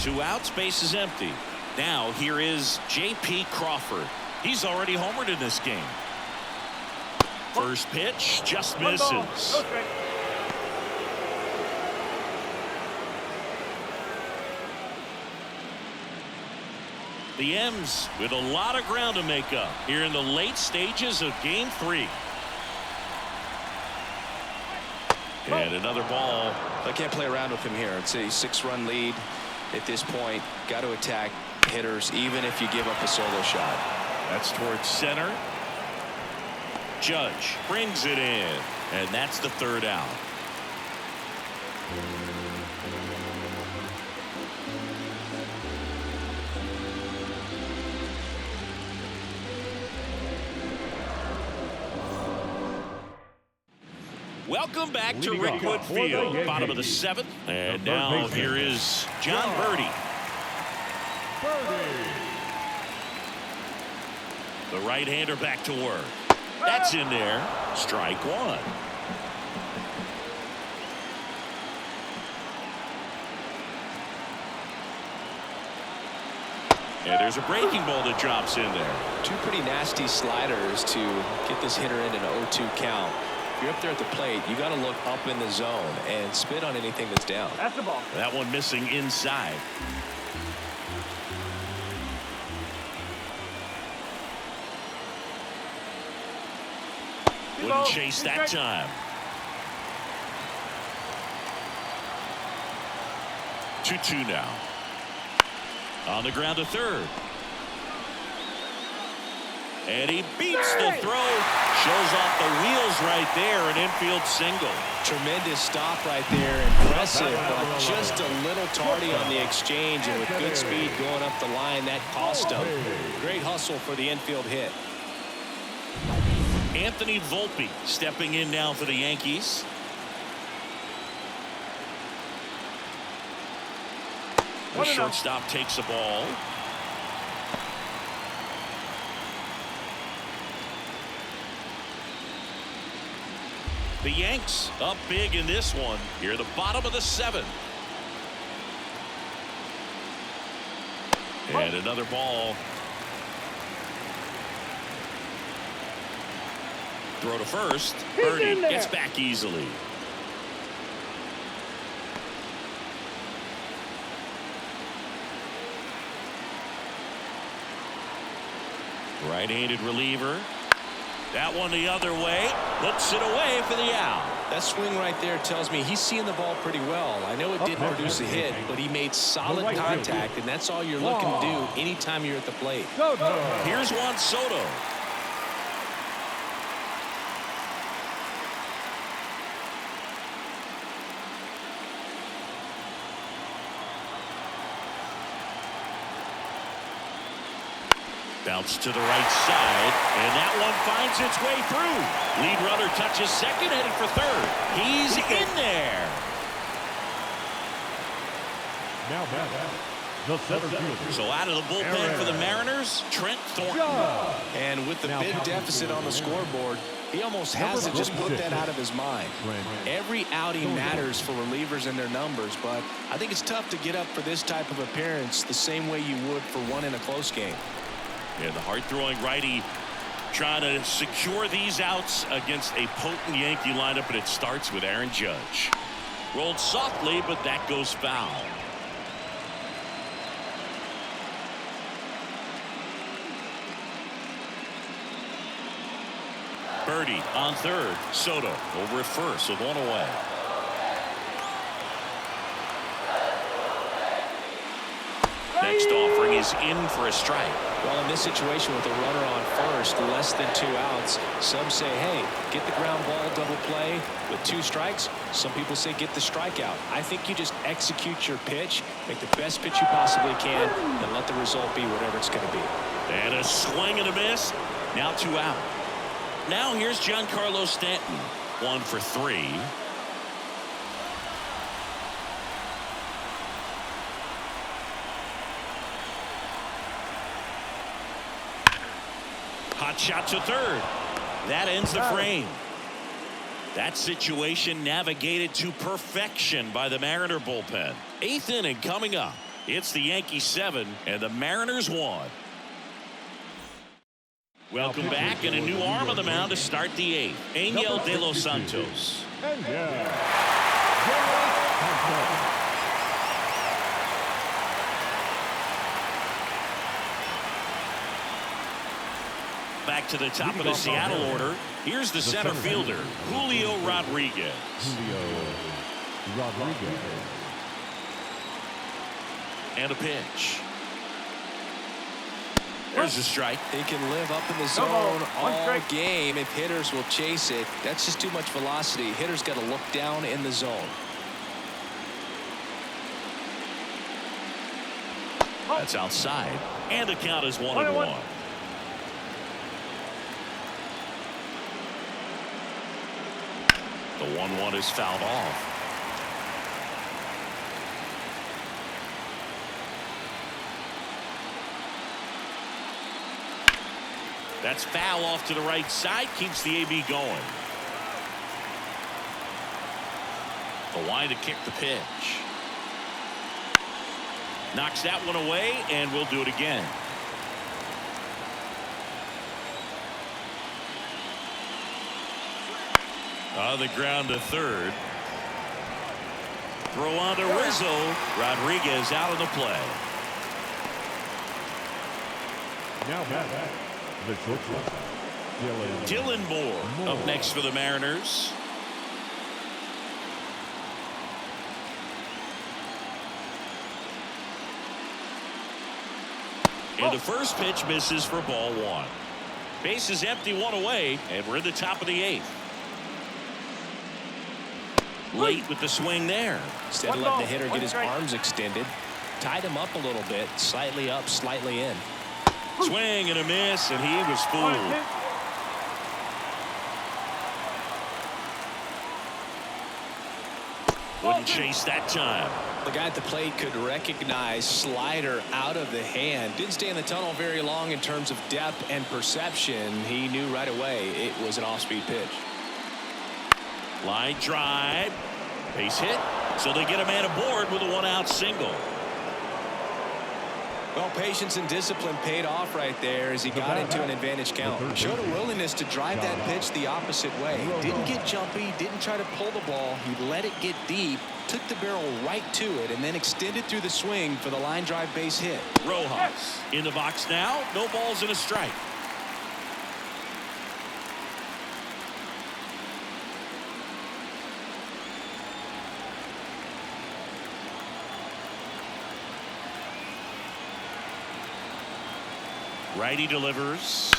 2 outs, base is empty. Now here is J.P. Crawford. He's already homered in this game. First pitch just misses. The M's with a lot of ground to make up here in the late stages of game 3. And another ball. I can't play around with him here. It's a 6-run lead at this point. Got to attack hitters even if you give up a solo shot. That's towards center. Judge brings it in, and that's the 3rd out. Welcome back to Rickwood Field, bottom of the 7th. And now here is John Birdie. The right-hander back to work. That's in there. Strike 1. And there's a breaking ball that drops in there. 2 pretty nasty sliders to get this hitter in an 0-2 count. If you're up there at the plate, you got to look up in the zone and spit on anything that's down. That's the ball. That one missing inside. Wouldn't chase that time. 2-2 now. On the ground to third. And he beats the throw. Shows off the wheels right there. An infield single. Tremendous stop right there. Impressive, but just a little tardy on the exchange. And with good speed going up the line, that cost him. Great hustle for the infield hit. Anthony Volpe stepping in now for the Yankees. The shortstop takes the ball. The Yanks up big in this one. Here, the bottom of the 7th. And another ball. Throw to first. Birdie gets back easily. Right-handed reliever. That one the other way. Puts it away for the out. That swing right there tells me he's seeing the ball pretty well. I know it didn't produce a hit, but he made solid contact, and that's all you're looking to do anytime you're at the plate. Here's Juan Soto. Bounce to the right side, and that one finds its way through. Lead runner touches second, heading for third. He's in there. Now back, the center fielder. So out of the bullpen for the Mariners, Trent Thornton. And with the big deficit on the scoreboard, he almost has to just put that out of his mind. Every outing matters for relievers and their numbers, but I think it's tough to get up for this type of appearance the same way you would for one in a close game. And the hard-throwing righty trying to secure these outs against a potent Yankee lineup, and it starts with Aaron Judge. Rolled softly, but that goes foul. Birdie on third. Soto over at first with one away. Next offering is in for a strike. Well, in this situation with a runner on first, less than 2 outs, some say, hey, get the ground ball double play with 2 strikes. Some people say get the strikeout. I think you just execute your pitch, make the best pitch you possibly can, and let the result be whatever it's going to be. And a swing and a miss. Now 2 out. Now here's Giancarlo Stanton. 1 for 3. Hot shot to third. That ends the frame. That situation navigated to perfection by the Mariner bullpen. 8th inning coming up. It's the Yankees 7 and the Mariners 1. Welcome back, and a new arm on the mound to start the 8th. Angel De Los Santos. Back to the top of the Seattle order. Here's the center fielder, Julio Rodriguez. And a pitch. There's a strike. He can live up in the zone all game if hitters will chase it. That's just too much velocity. Hitters got to look down in the zone. That's outside. And the count is 1-1. The 1-1 is fouled off. That's foul off to the right side. Keeps the AB going. The line to kick the pitch. Knocks that one away, and we'll do it again. On the ground to third. Throw on to Rizzo. Rodriguez out of the play. Now back. The shortstop, Dylan Moore up next for the Mariners. And the first pitch misses for ball 1. Base is empty, one away, and we're in the top of the 8th. Late with the swing there. Instead of letting the hitter get his arms extended, tied him up a little bit, slightly up, slightly in. Swing and a miss, and he was fooled. Wouldn't chase that time. The guy at the plate could recognize slider out of the hand. Didn't stay in the tunnel very long in terms of depth and perception. He knew right away it was an off-speed pitch. Line drive. Base hit. So they get a man aboard with a 1-out single. Well, patience and discipline paid off right there as he got into an advantage count. Showed a willingness to drive that pitch the opposite way. Didn't get jumpy, didn't try to pull the ball. He let it get deep, took the barrel right to it, and then extended through the swing for the line drive base hit. Rojas in the box now. No balls and a strike. Righty delivers.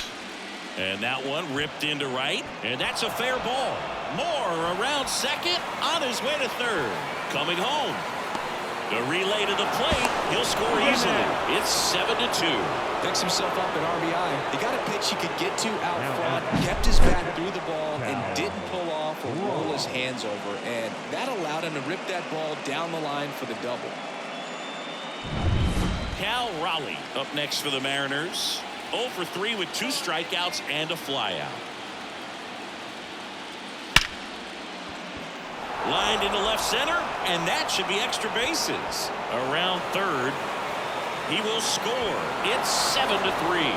And that one ripped into right. And that's a fair ball. Moore around second, on his way to third. Coming home. The relay to the plate. He'll score easily. It's 7-2. Picks himself up at RBI. He got a pitch he could get to out front, kept his bat through the ball, and didn't pull off or roll his hands over. And that allowed him to rip that ball down the line for the double. Cal Raleigh up next for the Mariners. 0 for 3 with 2 strikeouts and a flyout. Lined into left center, and that should be extra bases. Around third, he will score. It's 7-3.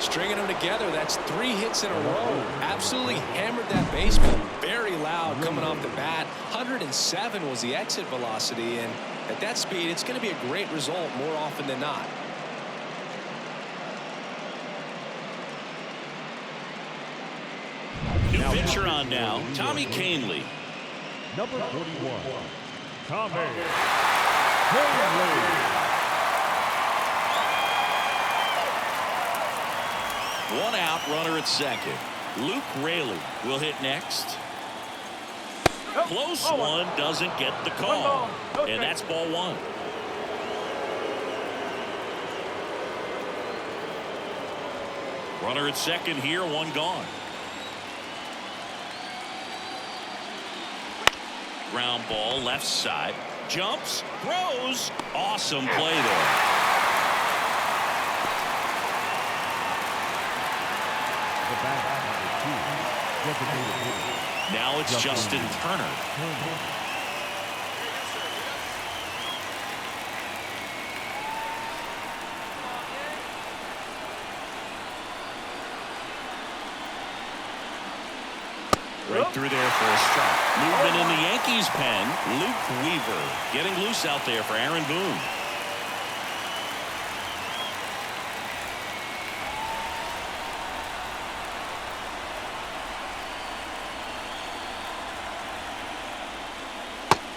Stringing them together, that's 3 hits in a row. Absolutely hammered that baseman. Very loud coming off the bat. 107 was the exit velocity, and at that speed, it's going to be a great result more often than not. New pitcher on now, Tommy Kahnle. Number 41, Tommy Kahnle. 1 out, runner at second. Luke Raley will hit next. Close one, doesn't get the call. And that's ball 1. Runner at second here, 1 gone. Ground ball left side. Jumps, throws. Awesome play there. Now it's Justin Turner. Right through there for a strike. Movement in the Yankees pen. Luke Weaver getting loose out there for Aaron Boone.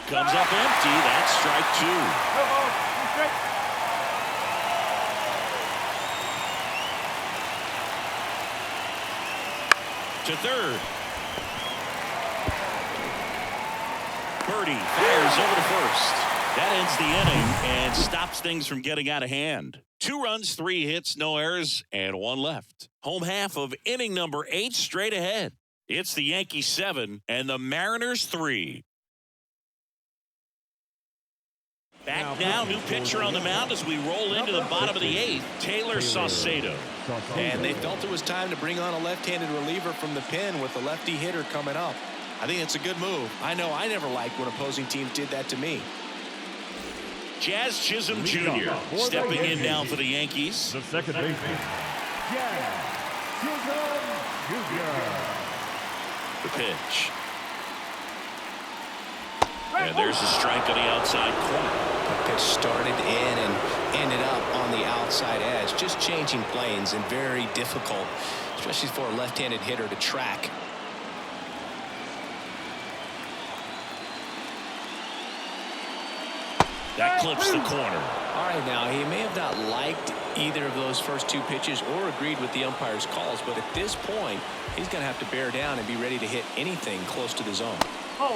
Comes up empty. That's strike 2. To third. Birdie fires over to first. That ends the inning and stops things from getting out of hand. 2 runs, 3 hits, no errors, and 1 left. Home half of inning number 8 straight ahead. It's the Yankees 7 and the Mariners 3. Back now, new pitcher on the mound as we roll into the bottom of the 8th, Taylor Saucedo. And they felt it was time to bring on a left-handed reliever from the pen with a lefty hitter coming up. I think it's a good move. I know I never liked when opposing teams did that to me. Jazz Chisholm Jr. stepping in now for the Yankees. The second baseman, Jazz Chisholm Jr. The pitch. And there's a strike on the outside corner. The pitch started in and ended up on the outside edge. Just changing planes and very difficult, especially for a left-handed hitter to track. That clips the corner. All right, now, he may have not liked either of those first two pitches or agreed with the umpire's calls, but at this point, he's going to have to bear down and be ready to hit anything close to the zone.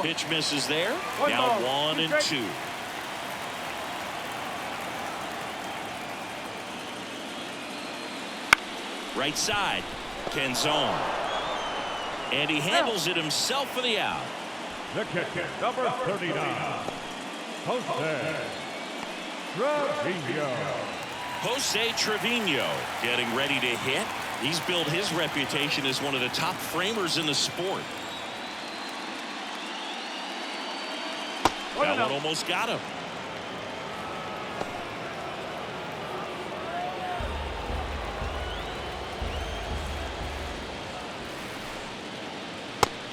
Pitch misses there. Now 1-2. Right side. Canzone. And he handles it himself for the out. The catcher, number 39. Jose Trevino. Jose Trevino getting ready to hit. He's built his reputation as one of the top framers in the sport. That one almost got him.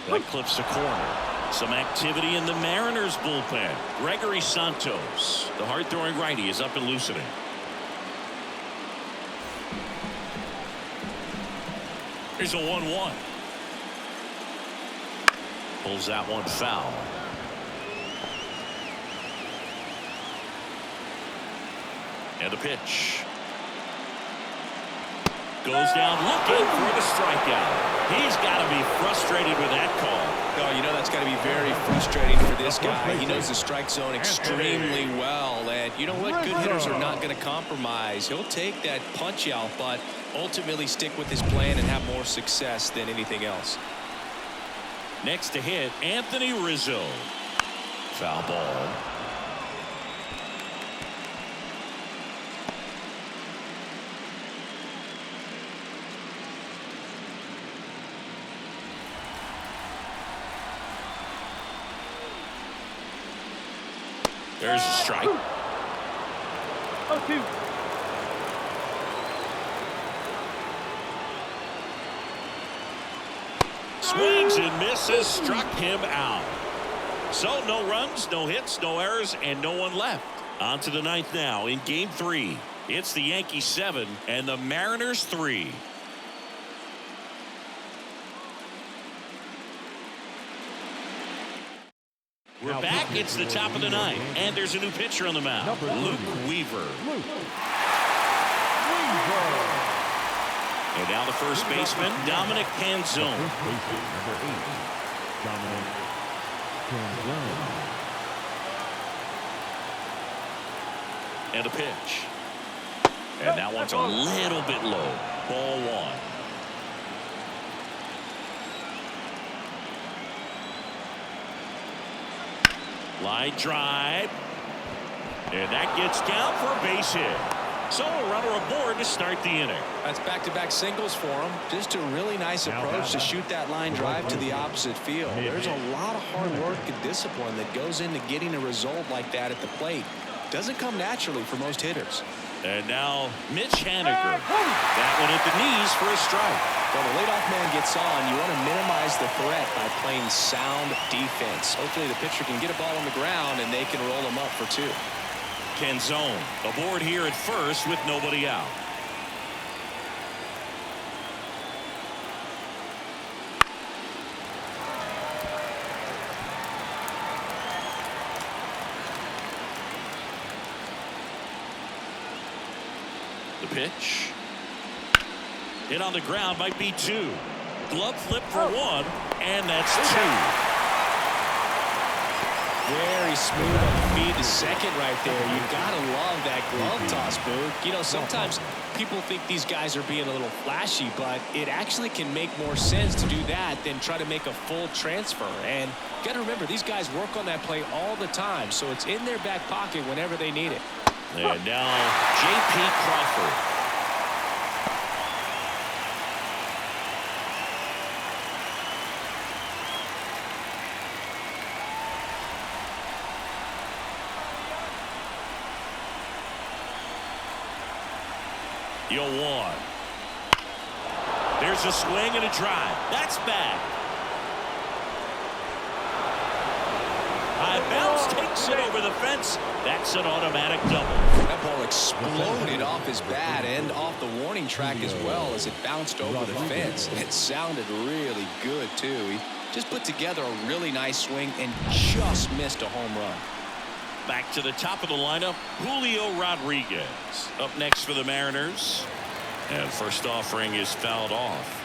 That clips the corner. Some activity in the Mariners bullpen. Gregory Santos, the hard-throwing righty, is up and loosening. Here's a 1-1. Pulls that one foul. And the pitch. Goes down looking for the strikeout. He's got to be frustrated with that call. Oh, you know that's got to be very frustrating for this guy. He knows the strike zone extremely well. And you know what? Good hitters are not going to compromise. He'll take that punch out, but ultimately stick with his plan and have more success than anything else. Next to hit, Anthony Rizzo. Foul ball. There's a strike. 0-2. Swings and misses, struck him out. So no runs, no hits, no errors, and no one left. On to the ninth now in game 3. It's the Yankees 7 and the Mariners 3. We're back. It's the top of the ninth, and there's a new pitcher on the mound, Luke Weaver. And now the first baseman, Dominic Canzone. And a pitch. And that one's a little bit low. Ball 1. Line drive. And that gets down for a base hit. So a runner aboard to start the inning. That's back-to-back singles for him. Just a really nice approach to shoot that line drive to the opposite field. There's a lot of hard work and discipline that goes into getting a result like that at the plate. Doesn't come naturally for most hitters. And now Mitch Haniger. That one at the knees for a strike. When the leadoff man gets on, you want to minimize the threat by playing sound defense. Hopefully the pitcher can get a ball on the ground and they can roll him up for 2. Canzone aboard here at first with nobody out. The pitch. Hit on the ground might be 2. Glove flip for 1, and that's 2. Very smooth on the feed to second right there. You gotta love that glove toss, Boog. You know, sometimes people think these guys are being a little flashy, but it actually can make more sense to do that than try to make a full transfer. And you gotta remember, these guys work on that play all the time, so it's in their back pocket whenever they need it. And now J.P. Crawford. The 0-1. There's a swing and a drive. That's bad. High bounce takes it over the fence. That's an automatic double. That ball exploded off his bat and off the warning track as well as it bounced over the fence. It sounded really good, too. He just put together a really nice swing and just missed a home run. Back to the top of the lineup, Julio Rodriguez. Up next for the Mariners. And first offering is fouled off.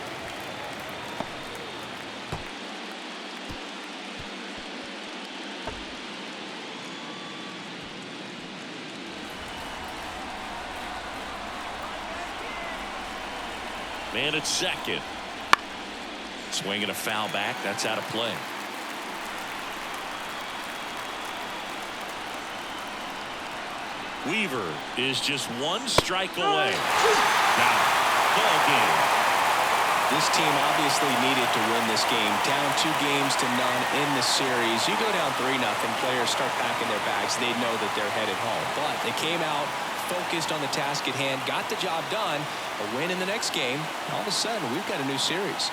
Man at second. Swinging a foul back. That's out of play. Weaver is just one strike away. Now, ball game. This team obviously needed to win this game. Down 2-0 in the series. You go down 3-0, players start packing their bags. They know that they're headed home. But they came out focused on the task at hand, got the job done. A win in the next game. All of a sudden, we've got a new series.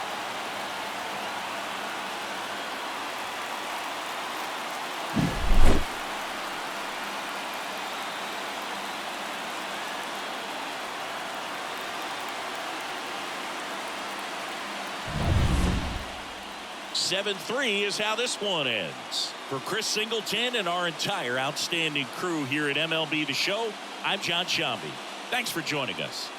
(7-3) is how this one ends. For Chris Singleton and our entire outstanding crew here at MLB The Show, I'm John Shambi. Thanks for joining us.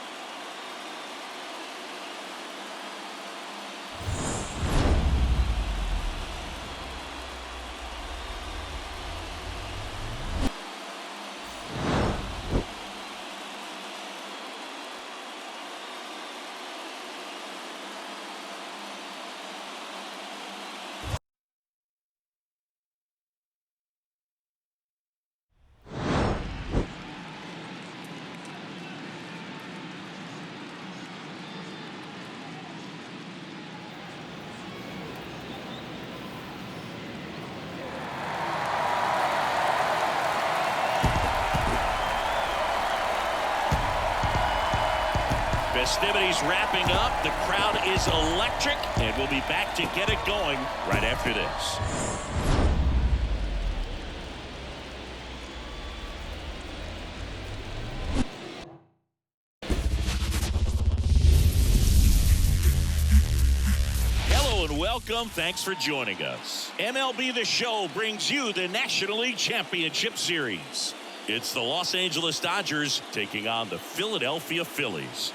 Festivities wrapping up. The crowd is electric, and we'll be back to get it going right after this. Hello and welcome. Thanks for joining us. MLB The Show brings you the National League Championship Series. It's the Los Angeles Dodgers taking on the Philadelphia Phillies.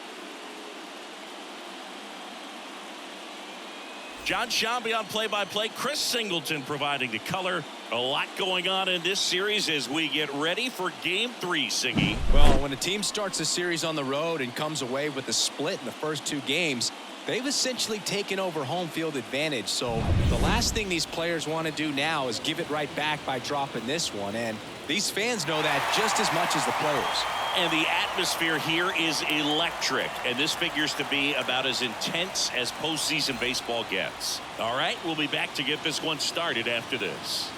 John Shambi on play-by-play. Chris Singleton providing the color. A lot going on in this series as we get ready for Game 3, Siggy. Well, when a team starts a series on the road and comes away with a split in the first 2 games, they've essentially taken over home field advantage. So the last thing these players want to do now is give it right back by dropping this one. And these fans know that just as much as the players. And the atmosphere here is electric, and this figures to be about as intense as postseason baseball gets. All right, we'll be back to get this one started after this.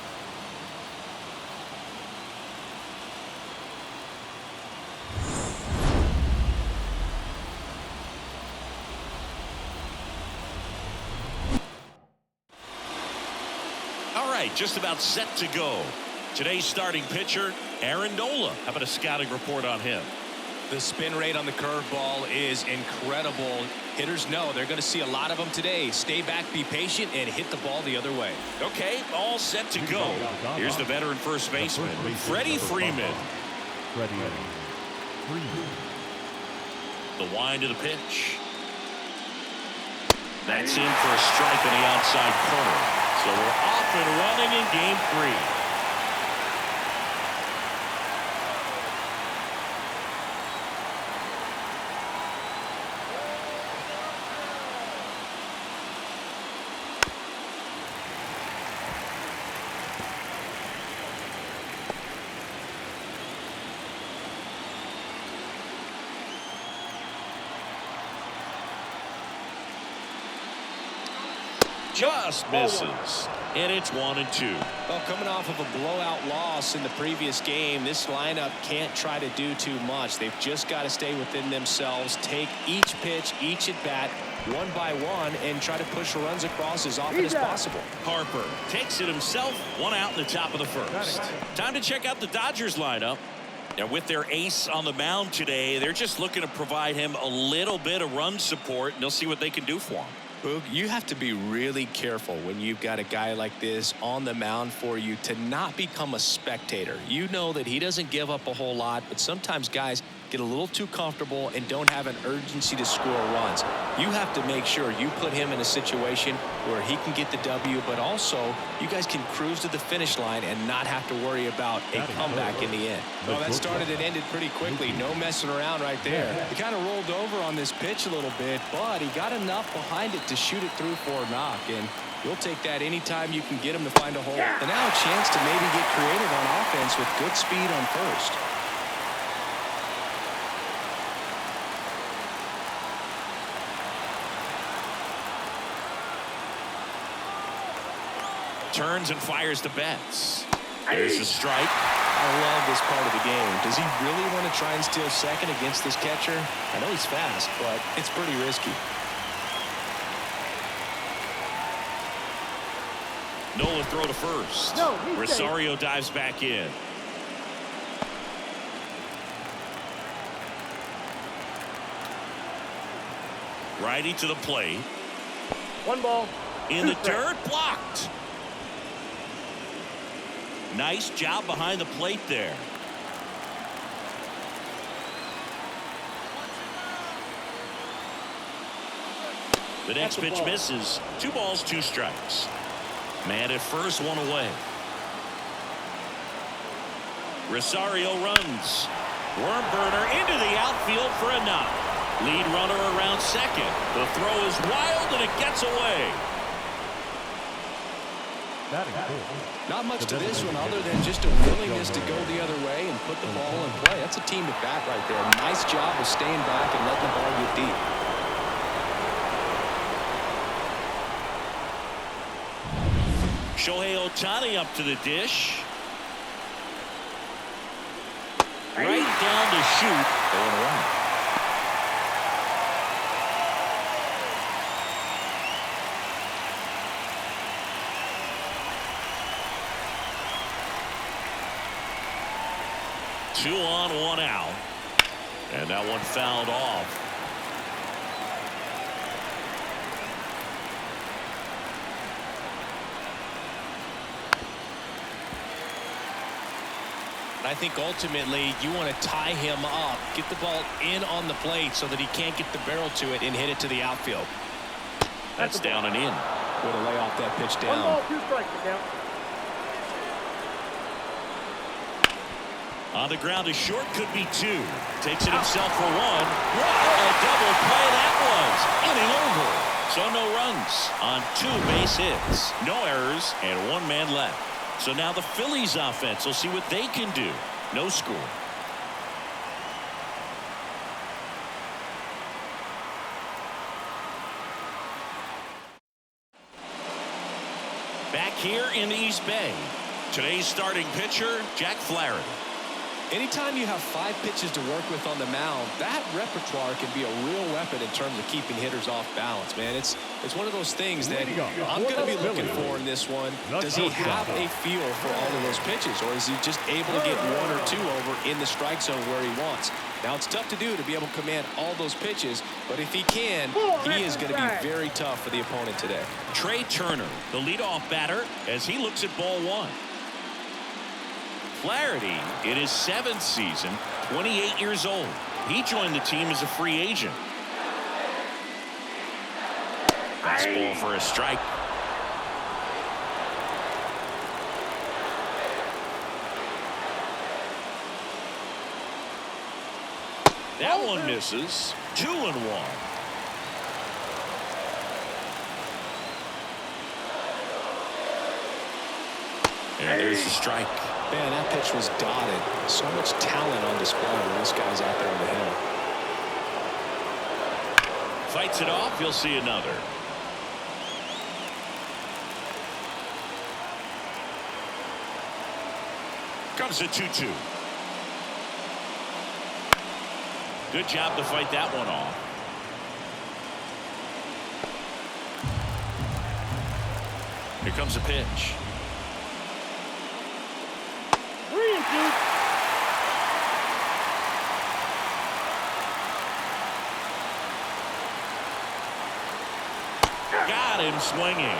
All right, just about set to go. Today's starting pitcher, Aaron Nola. How about a scouting report on him? The spin rate on the curveball is incredible. Hitters know they're going to see a lot of them today. Stay back, be patient, and hit the ball the other way. Okay, all set to go. Here's the veteran first baseman, Freddie Freeman. The wind of the pitch. That's in for a strike in the outside corner. So we're off and running in Game 3. Just misses, and it's 1-2. Well, coming off of a blowout loss in the previous game, this lineup can't try to do too much. They've just got to stay within themselves, take each pitch, each at bat, one by one, and try to push runs across as often as possible. Harper takes it himself, 1 out in the top of the first. Time to check out the Dodgers lineup. And with their ace on the mound today, they're just looking to provide him a little bit of run support, and they'll see what they can do for him. Boog, you have to be really careful when you've got a guy like this on the mound for you to not become a spectator. You know that he doesn't give up a whole lot, but sometimes guys get a little too comfortable and don't have an urgency to score runs. You have to make sure you put him in a situation where he can get the W, but also you guys can cruise to the finish line and not have to worry about a comeback in the end. Well, that started and ended pretty quickly. No messing around right there. He kind of rolled over on this pitch a little bit, but he got enough behind it to shoot it through for a knock, and you'll take that anytime you can get him to find a hole. And now a chance to maybe get creative on offense with good speed on first. Turns and fires to Betts. There's a strike. I love this part of the game. Does he really want to try and steal second against this catcher? I know he's fast, but it's pretty risky. Nola throw to first. Rosario dives back in. Righty to the plate. 1 ball. In the dirt, blocked. Nice job behind the plate there. The next pitch misses. 2 balls, 2 strikes. Man at first, 1 away. Rosario runs. Worm burner into the outfield for a knock. Lead runner around second. The throw is wild and it gets away. Not much to this one other than just a willingness to go the other way and put the ball in play. That's a team at bat right there. Nice job of staying back and letting the ball get deep. Shohei Ohtani up to the dish. Right down to shoot. Going around. Two on, 1 out. And that one fouled off. I think ultimately you want to tie him up, get the ball in on the plate so that he can't get the barrel to it and hit it to the outfield. That's down and in. Way to lay off that pitch 1 down. ball, 2 strikes to count. On the ground, a short could be 2. Takes it himself for 1. What a double play that was. Inning over. So no runs on 2 base hits. No errors and 1 man left. So now the Phillies offense will see what they can do. No score. Back here in the East Bay. Today's starting pitcher, Jack Flaherty. Anytime you have 5 pitches to work with on the mound, that repertoire can be a real weapon in terms of keeping hitters off balance, man. It's one of those things that I'm going to be looking for in this one. Does he have a feel for all of those pitches, or is he just able to get 1 or 2 over in the strike zone where he wants? Now, it's tough to do to be able to command all those pitches, but if he can, he is going to be very tough for the opponent today. Trey Turner, the leadoff batter, as he looks at ball 1. Flaherty in his 7th season, 28 years old. He joined the team as a free agent. Fastball for a strike. That one misses. 2-1. And there's the strike. Man, that pitch was dotted. So much talent on display when this guy's out there on the hill. Fights it off. You'll see another. Comes a 2-2. Good job to fight that one off. Here comes a pitch. 3-2. got him swinging.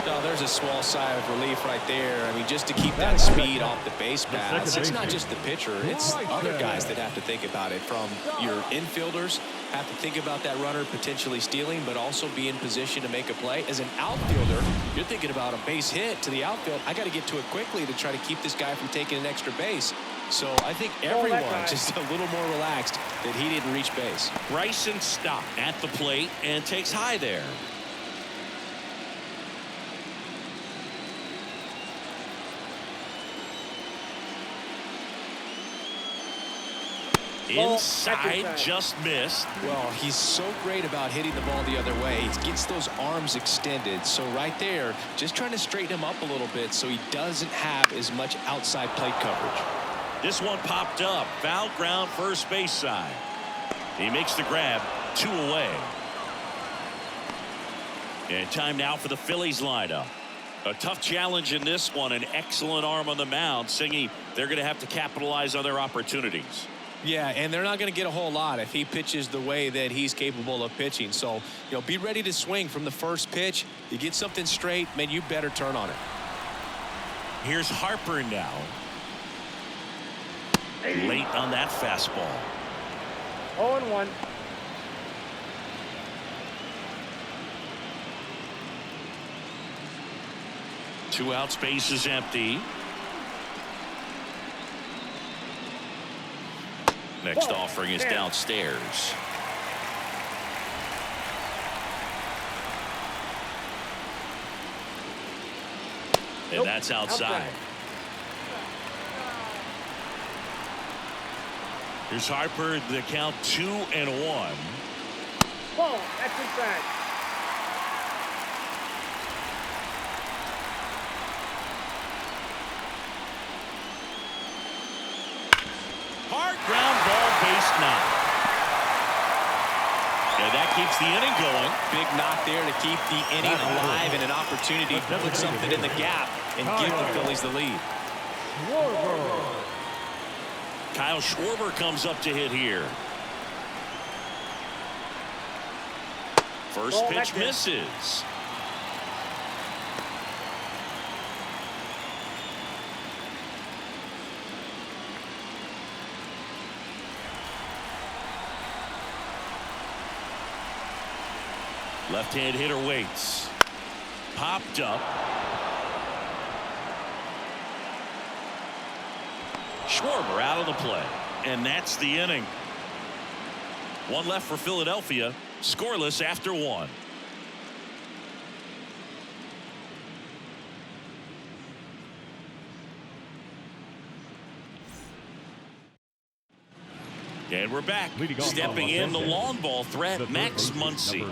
No, there's a small sigh of relief right there. I mean, just to keep that speed off the base paths. It's not just the pitcher. It's other guys that have to think about it. From your infielders, have to think about that runner potentially stealing, but also be in position to make a play. As an outfielder, you're thinking about a base hit to the outfield. I got to get to it quickly to try to keep this guy from taking an extra base. So I think everyone just a little more relaxed that he didn't reach base. Bryson Stott at the plate and takes high there. Inside, just missed. Well, he's so great about hitting the ball the other way. He gets those arms extended. So right there, just trying to straighten him up a little bit so he doesn't have as much outside plate coverage. This one popped up. Foul ground, first base side. He makes the grab, 2 away. And time now for the Phillies lineup. A tough challenge in this one. An excellent arm on the mound. Singy, they're going to have to capitalize on their opportunities. Yeah, and they're not going to get a whole lot if he pitches the way that he's capable of pitching. So, be ready to swing from the first pitch. You get something straight, man, you better turn on it. Here's Harper now. Late on that fastball. 0-1. Two out, space is empty. Next offering is downstairs. And that's outside. Here's Harper, the count 2-1. Ball, that's inside. Hard ground ball, base knock. And that keeps the inning going. Big knock there to keep the inning alive and an opportunity to put something in the gap and give the Phillies the lead. Kyle Schwarber comes up to hit here. First pitch misses. Left-hand hitter waits. Popped up. Schwarber out of the play. And that's the inning. One left for Philadelphia. Scoreless after 1. And we're back. Stepping in the long ball threat, Max Muncy.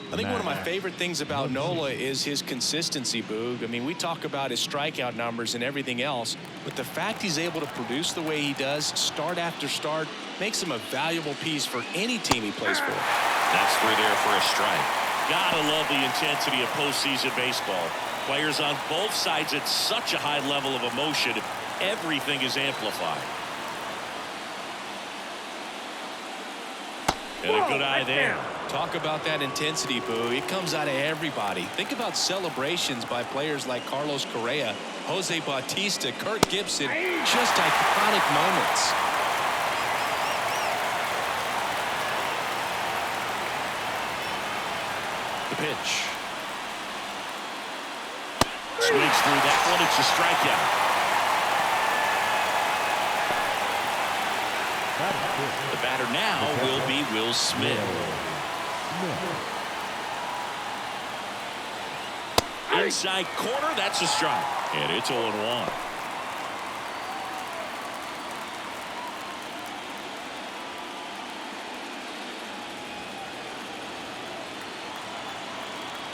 I think one of my favorite things about Nola is his consistency, Boog. I mean, we talk about his strikeout numbers and everything else, but the fact he's able to produce the way he does, start after start, makes him a valuable piece for any team he plays for. That's 3 there for a strike. Gotta love the intensity of postseason baseball. Players on both sides at such a high level of emotion, everything is amplified. And a good eye there. Talk about that intensity, Boo. It comes out of everybody. Think about celebrations by players like Carlos Correa, Jose Bautista, Kirk Gibson. Just iconic moments. The pitch. Swings through that one. It's a strikeout. The batter now will be Will Smith. Inside corner, that's a strike. And it's 0-1.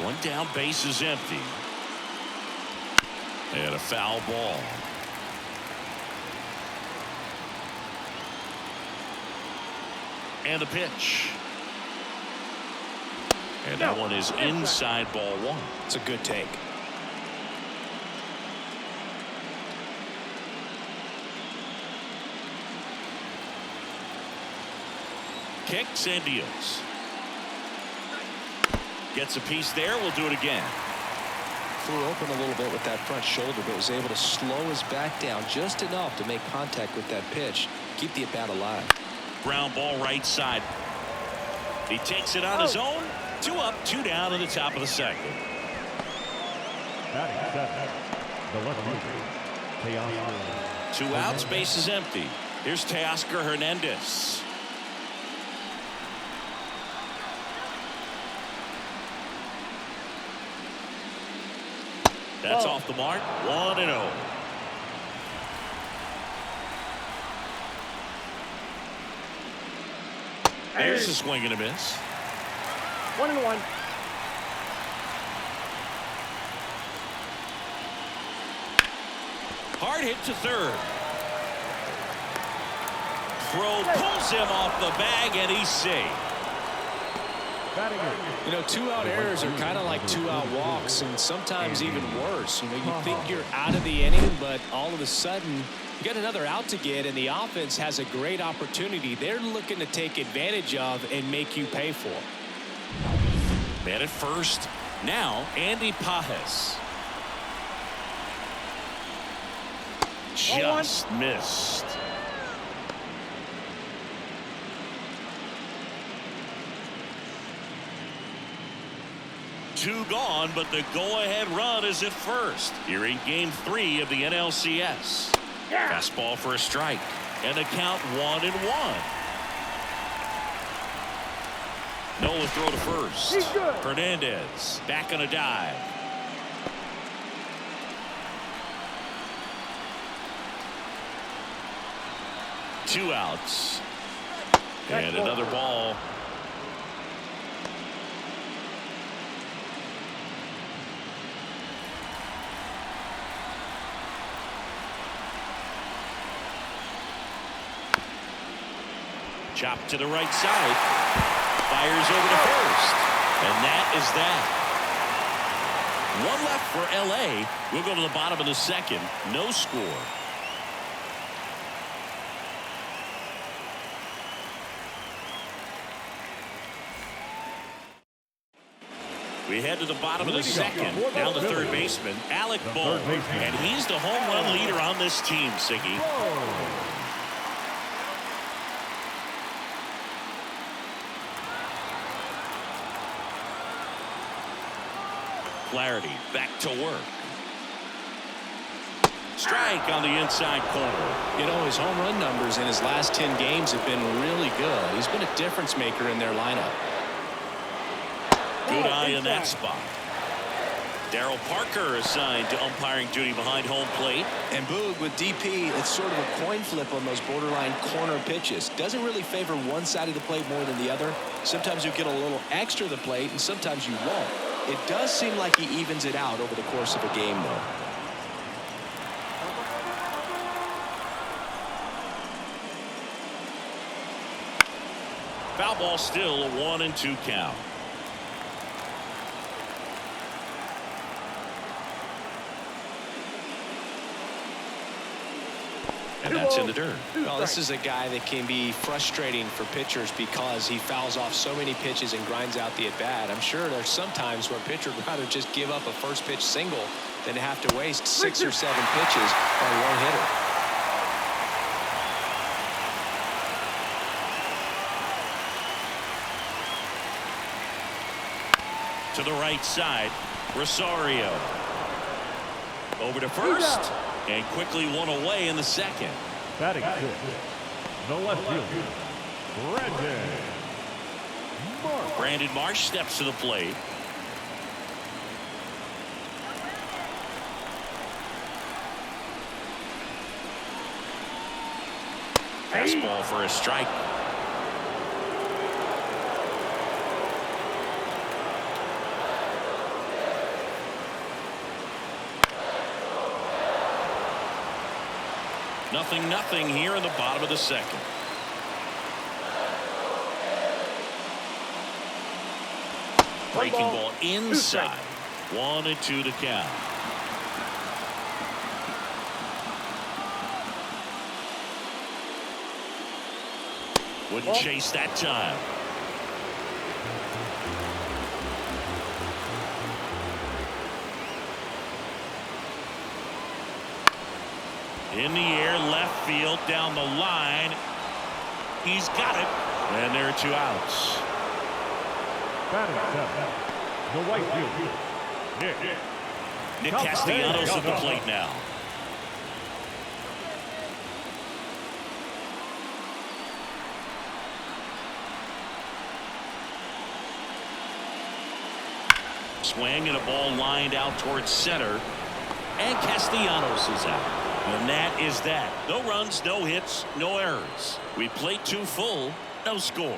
One down, base is empty. And a foul ball. And the pitch. And that one is inside ball 1. It's a good take. Kicks and deals. Gets a piece there. We'll do it again. Flew open a little bit with that front shoulder, but was able to slow his back down just enough to make contact with that pitch. Keep the at-bat alive. Ground ball right side. He takes it on his own. 2 up, 2 down in the top of the second. Batting seventh, the left fielder, Teoscar. 2 outs, base is empty. Here's Teoscar Hernandez. That's off the mark. 1-0. There's a swing and a miss. 1-1. Hard hit to third. Throw pulls him off the bag, and he's safe. Batting eighth. You know, 2-out errors are kind of like 2-out walks, and sometimes even worse. You know, you think you're out of the inning, but all of a sudden you got another out to get, and the offense has a great opportunity they're looking to take advantage of and make you pay for. Man at first. Now Andy Pajes. Just missed. Two gone, but the go-ahead run is at first. Here in Game 3 of the NLCS. Fastball for a strike, and the count 1-1. Nola throw to first. He's good. Hernandez back on a dive. Two outs. And another ball. Chop to the right side. Fires over to first. And that is that. One left for LA. We'll go to the bottom of the second. No score. We head to the bottom of the second. Down the third baseman, Alec Bohm. And he's the home run leader on this team, Siggy. Flaherty back to work. Strike on the inside corner. You know, his home run numbers in his last 10 games have been really good. He's been a difference maker in their lineup. Good eye in that spot. Darryl Parker assigned to umpiring duty behind home plate. And Boog with DP, it's sort of a coin flip on those borderline corner pitches. Doesn't really favor one side of the plate more than the other. Sometimes you get a little extra the plate, and sometimes you won't. It does seem like he evens it out over the course of a game, though. Foul ball still, a 1-2 count. And that's in the dirt. Well, this is a guy that can be frustrating for pitchers because he fouls off so many pitches and grinds out the at-bat. I'm sure there's some times where a pitcher would rather just give up a first pitch single than to have to waste 6 or 7 pitches on one hitter. To the right side, Rosario. Over to first. And quickly one away in the second. Batting sixth, the left fielder, Brandon Marsh steps to the plate. Fastball for a strike. Nothing here in the bottom of the second. Breaking ball inside. 1-2 to count. Wouldn't chase that time. In the air, left field, down the line. He's got it. And there are 2 outs. Batting seventh, the right fielder, Nick Castellanos at the plate now. Swing and a ball lined out towards center. And Castellanos is out. And that is that. No runs, no hits, no errors. We played 2 full, no score.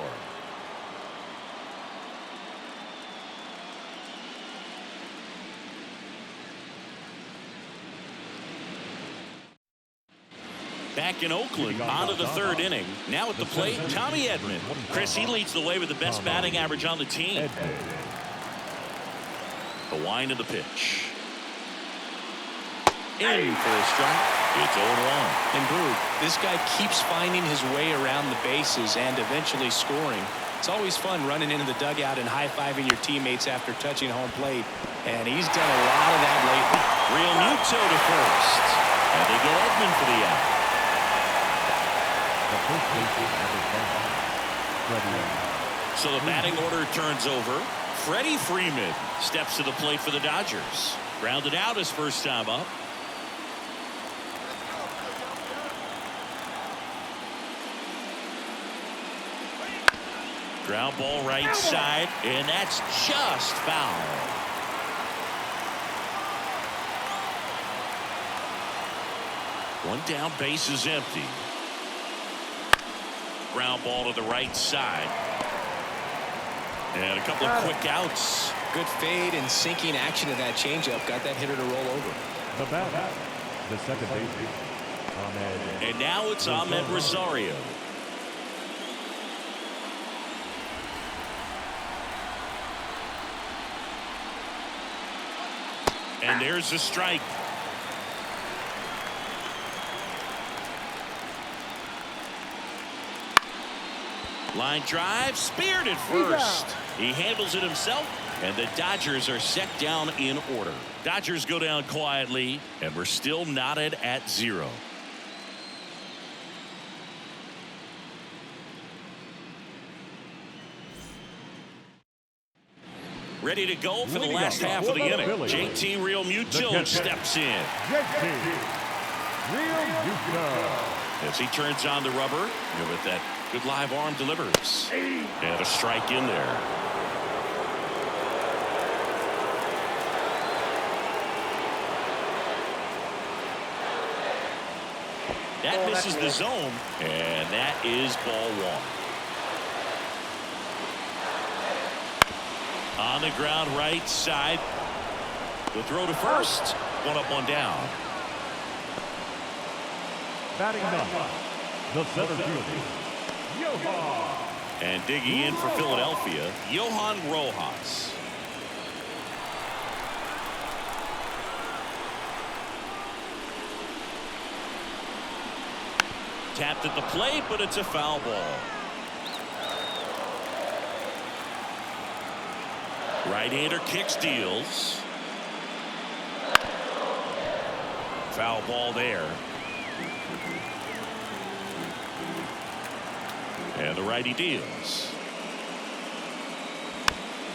Back in Oakland, on to the 3rd inning. Now at the plate, Tommy Edman. Chris, he leads the way with the best batting average on the team. The wind of the pitch. In for a strike. It's 0-1. And Boog, this guy keeps finding his way around the bases and eventually scoring. It's always fun running into the dugout and high-fiving your teammates after touching home plate. And he's done a lot of that lately. Real Muto to first. And they get Edman for the out. So the batting order turns over. Freddie Freeman steps to the plate for the Dodgers. Grounded out his first time up. Ground ball right side, and that's just foul. One down, base is empty. Ground ball to the right side. And a couple of quick outs. Good fade and sinking action of that changeup got that hitter to roll over. the bat, the second baseman, Ahmed. And now it's Ahmed Rosario. And there's the strike. Line drive, speared at first. He handles it himself, and the Dodgers are set down in order. Dodgers go down quietly, and we're still knotted at 0. Ready to go for the last half of the inning. JT Real Muto steps in. As he turns on the rubber, with that good live arm delivers. And a strike in there. That misses the zone, and that is ball 1. On the ground right side. The throw to first. 1 up, 1 down. Batting ninth, the center fielder, Johan. And digging in for Philadelphia, Johan Rojas. Tapped at the plate, but it's a foul ball. Right-hander kick steals. Foul ball there. And the righty deals.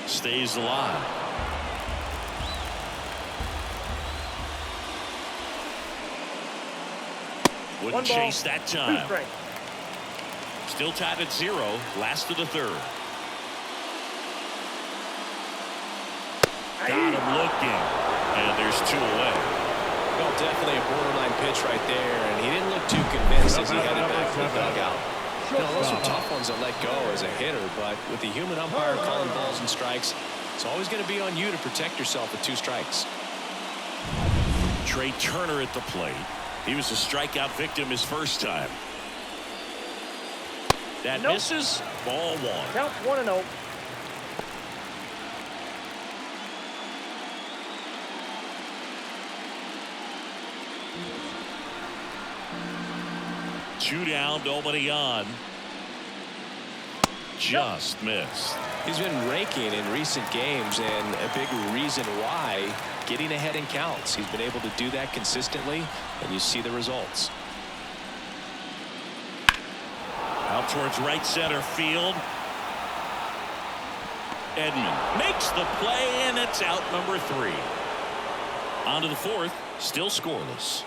Stays alive. Wouldn't chase that time. Still tied at 0. Last of the 3rd. Got him looking. And there's 2 away. Well, definitely a borderline pitch right there, and he didn't look too convinced as he headed back to the dugout. You know, those are tough ones to let go as a hitter, but with the human umpire calling balls and strikes, it's always going to be on you to protect yourself with 2 strikes. Trey Turner at the plate. He was a strikeout victim his first time. That misses. Ball 1. Count 1-0. Two down, nobody on. Just missed. He's been raking in recent games, and a big reason why, getting ahead in counts. He's been able to do that consistently, and you see the results. towards right center field. Edman makes the play, and it's out number 3. On to the 4th, still scoreless.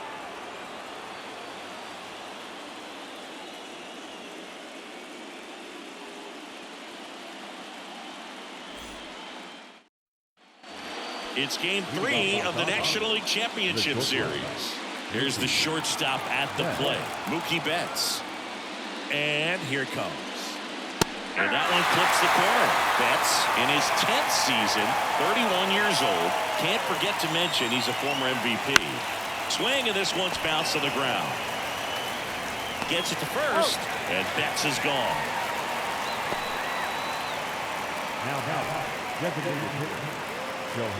It's game 3 of the National League Championship Series. Here's the shortstop at the plate, Mookie Betts. And here it comes. And that one clips the corner. Betts, in his 10th season, 31 years old. Can't forget to mention he's a former MVP. Swing, and this one's bounced on the ground. Gets it to first, and Betts is gone.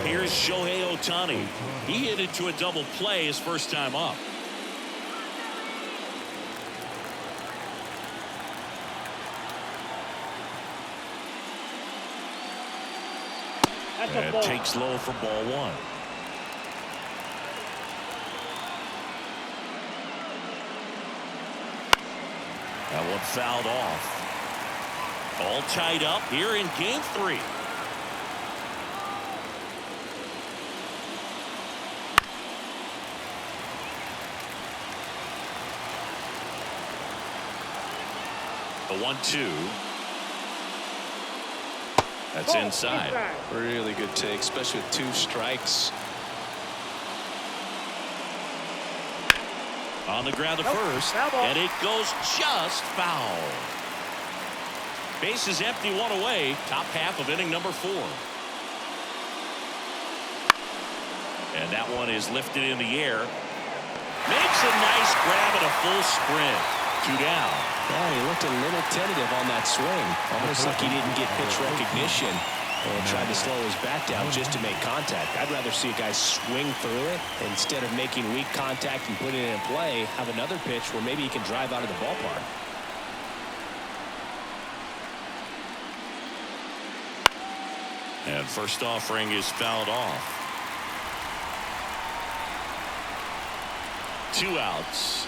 Here's Shohei Ohtani. He hit into a double play his first time up. And takes low for ball 1. That one fouled off. All tied up here in game 3. The 1-2. That's inside. Really good take, especially with 2 strikes. On the ground to first, and it goes just foul. Base is empty, 1 away. Top half of inning number 4. And that one is lifted in the air. Makes a nice grab and a full sprint. 2 down. Yeah, he looked a little tentative on that swing. Almost like he didn't get pitch recognition and tried to slow his bat down just to make contact. I'd rather see a guy swing through it instead of making weak contact and putting it in play. Have another pitch where maybe he can drive out of the ballpark. And first offering is fouled off. 2 outs.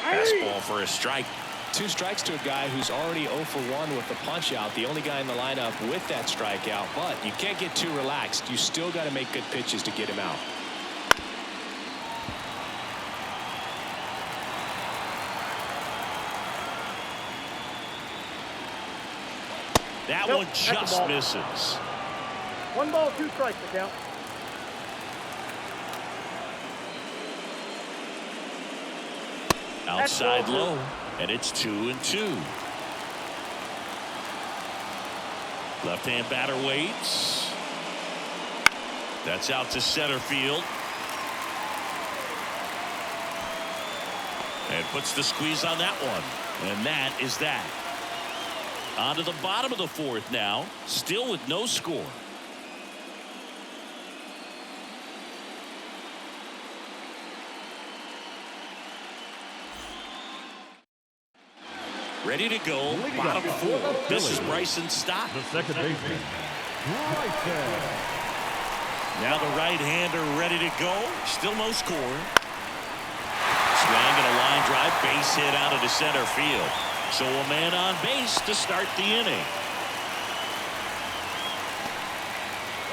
Fastball for a strike. 2 strikes to a guy who's already 0 for 1 with the punch out. The only guy in the lineup with that strikeout. But you can't get too relaxed. You still got to make good pitches to get him out. That one just misses. 1 ball, 2 strikes to count. Outside low, and it's 2-2. Left-hand batter waits. That's out to center field. And puts the squeeze on that one. And that is that. On to the bottom of the 4th now, still with no score. Ready to go, bottom 4. This is Bryson Stott. The second baseman, Bryson. Now the right-hander ready to go. Still no score. Swing and a line drive, base hit out into center field. So a man on base to start the inning.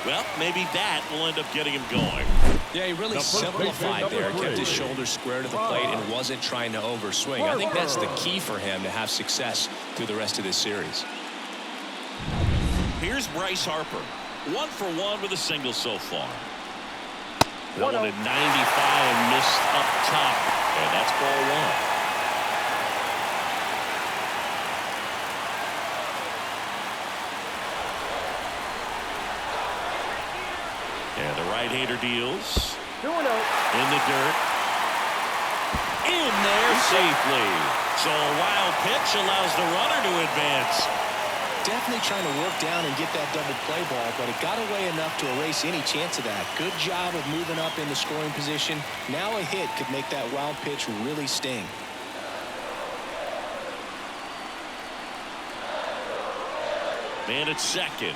Well, maybe that will end up getting him going. Yeah, he really simplified there. Kept his shoulders square to the plate and wasn't trying to overswing. I think that's the key for him to have success through the rest of this series. Here's Bryce Harper. 1 for 1 with a single so far. That one at 95 missed up top. And that's ball 1. And the right-hander deals. 2-0. In the dirt. In there safely. So a wild pitch allows the runner to advance. Definitely trying to work down and get that double play ball, but it got away enough to erase any chance of that. Good job of moving up in the scoring position. Now a hit could make that wild pitch really sting. Man at second.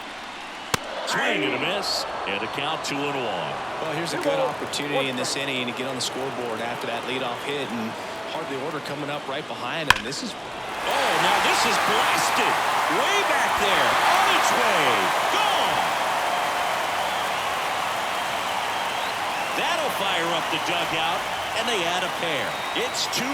Swing and a miss, and a count 2-1. Well, here's a good opportunity in this inning to get on the scoreboard after that leadoff hit, and part of the order coming up right behind him. This is... Oh, now this is blasted. Way back there. On its way. Gone. That'll fire up the dugout, and they add a pair. It's 2-0.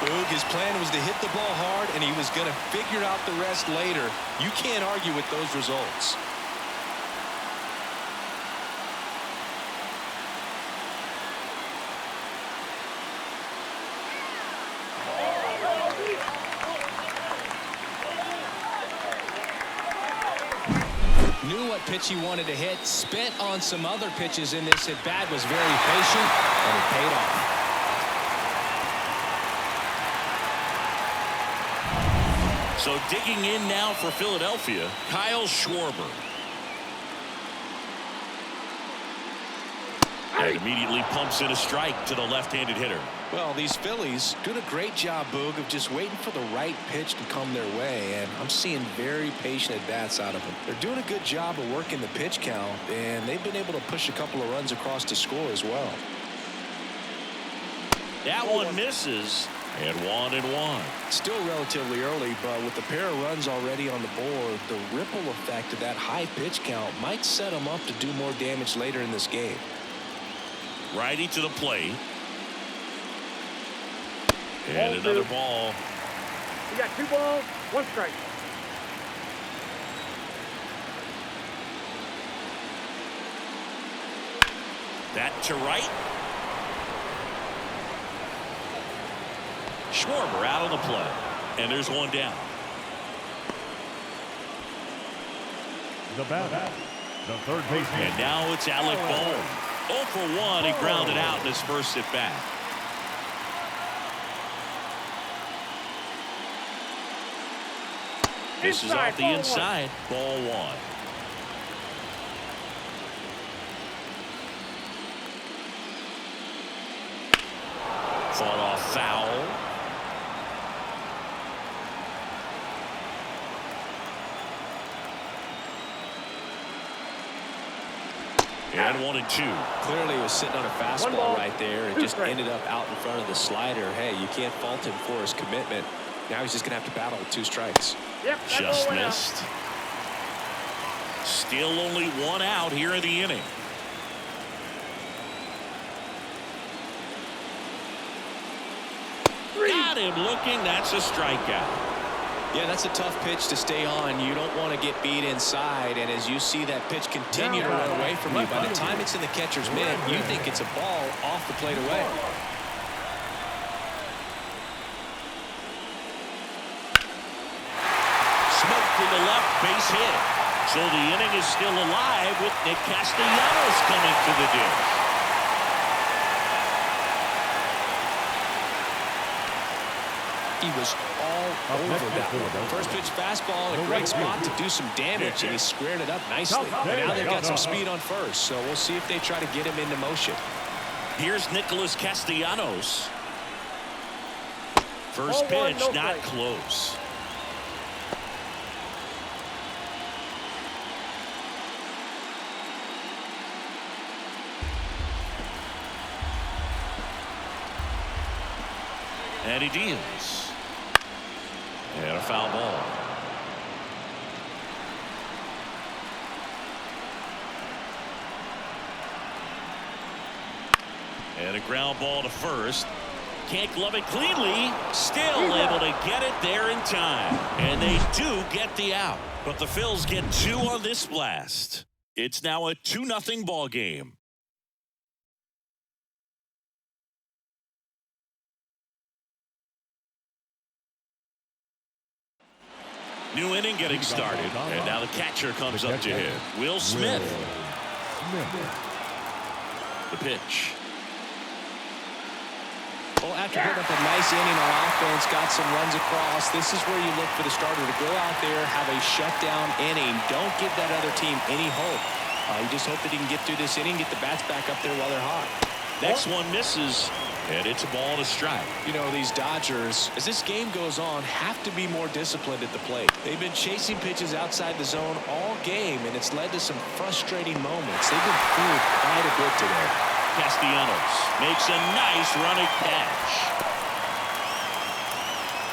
Boog, his plan was to hit the ball hard, and he was going to figure out the rest later. You can't argue with those results. Knew what pitch he wanted to hit, spent on some other pitches in this at-bat, was very patient, and it paid off. So digging in now for Philadelphia, Kyle Schwarber. And immediately pumps in a strike to the left-handed hitter. Well, these Phillies doing a great job, Boog, of just waiting for the right pitch to come their way, and I'm seeing very patient at-bats out of them. They're doing a good job of working the pitch count, and they've been able to push a couple of runs across to score as well. That one misses, and 1-1. Still relatively early, but with a pair of runs already on the board, the ripple effect of that high pitch count might set them up to do more damage later in this game. Righty to the plate. And another ball. We got 2 balls, 1 strike. That to right. Schwarber out on the play. And there's one down. The batter, the third baseman. And now it's Alec Bohm. 0 for 1. He grounded out in his first at bat. This is off the inside. Ball 1. Fought off foul. And 1-2. Clearly he was sitting on a fastball right there. It just ended up out in front of the slider. Hey, you can't fault him for his commitment. Now he's just going to have to battle with 2 strikes. Yep, just missed. Still only 1 out here in the inning. Got him looking. That's a strikeout. Yeah, that's a tough pitch to stay on. You don't want to get beat inside, and as you see that pitch continue to run away from you, by the time it's in the catcher's mitt, you think it's a ball off the plate away. Smoked to the left, base hit. So the inning is still alive with Nick Castellanos coming to the dish. He was all over that one. First pitch fastball in a great spot to do some damage, and he squared it up nicely. And now they've got some speed on first, so we'll see if they try to get him into motion. Here's Nicholas Castellanos. First pitch, not close. And he deals. And a foul ball. And a ground ball to first. Can't glove it cleanly. Still able to get it there in time. And they do get the out. But the Phils get 2 on this blast. It's now a 2-0 ball game. New inning getting started, and now the catcher comes up to hit. Will Smith. The pitch. Well, after putting up a nice inning on offense, got some runs across, this is where you look for the starter to go out there, have a shutdown inning. Don't give that other team any hope. You just hope that he can get through this inning, get the bats back up there while they're hot. Next one misses. And it's a ball to strike. You know, these Dodgers, as this game goes on, have to be more disciplined at the plate. They've been chasing pitches outside the zone all game, and it's led to some frustrating moments. They've been fooled quite a bit today. Castellanos makes a nice running catch.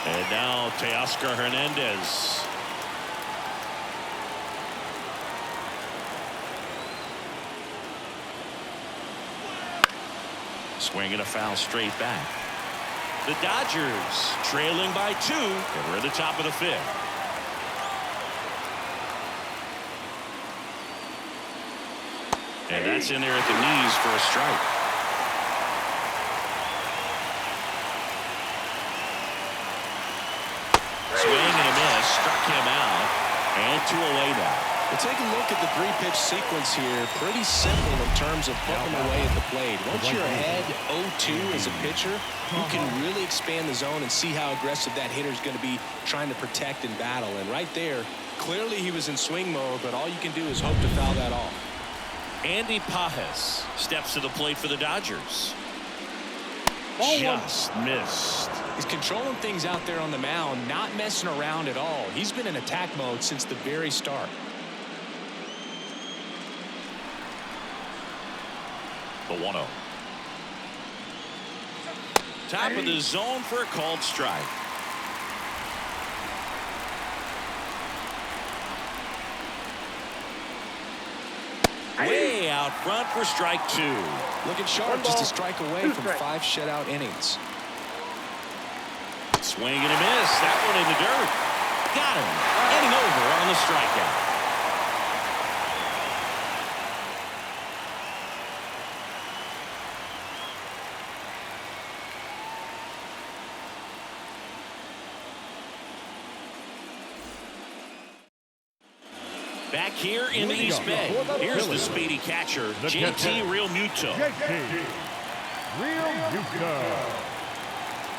And now Teoscar Hernandez. Swinging a foul straight back. The Dodgers trailing by 2, and we're at the top of the 5th. And that's in there at the knees for a strike. Swing and a miss, struck him out, and 2 away now. Well, take a look at the 3-pitch sequence here. Pretty simple in terms of putting them away at the plate. Once you're ahead 0-2 as a pitcher, you can really expand the zone and see how aggressive that hitter is going to be trying to protect and battle. And right there, clearly he was in swing mode, but all you can do is hope to foul that off. Andy Pages steps to the plate for the Dodgers. Just missed. He's controlling things out there on the mound, not messing around at all. He's been in attack mode since the very start. The 1-0. Top of the zone for a called strike. Way out front for strike 2. Looking sharp, just a strike away from 5 shutout innings. Swing and a miss. That one in the dirt. Got him. Heading over on the strikeout. Back here in the East Bay, here's the speedy catcher, JT Realmuto. JT Realmuto.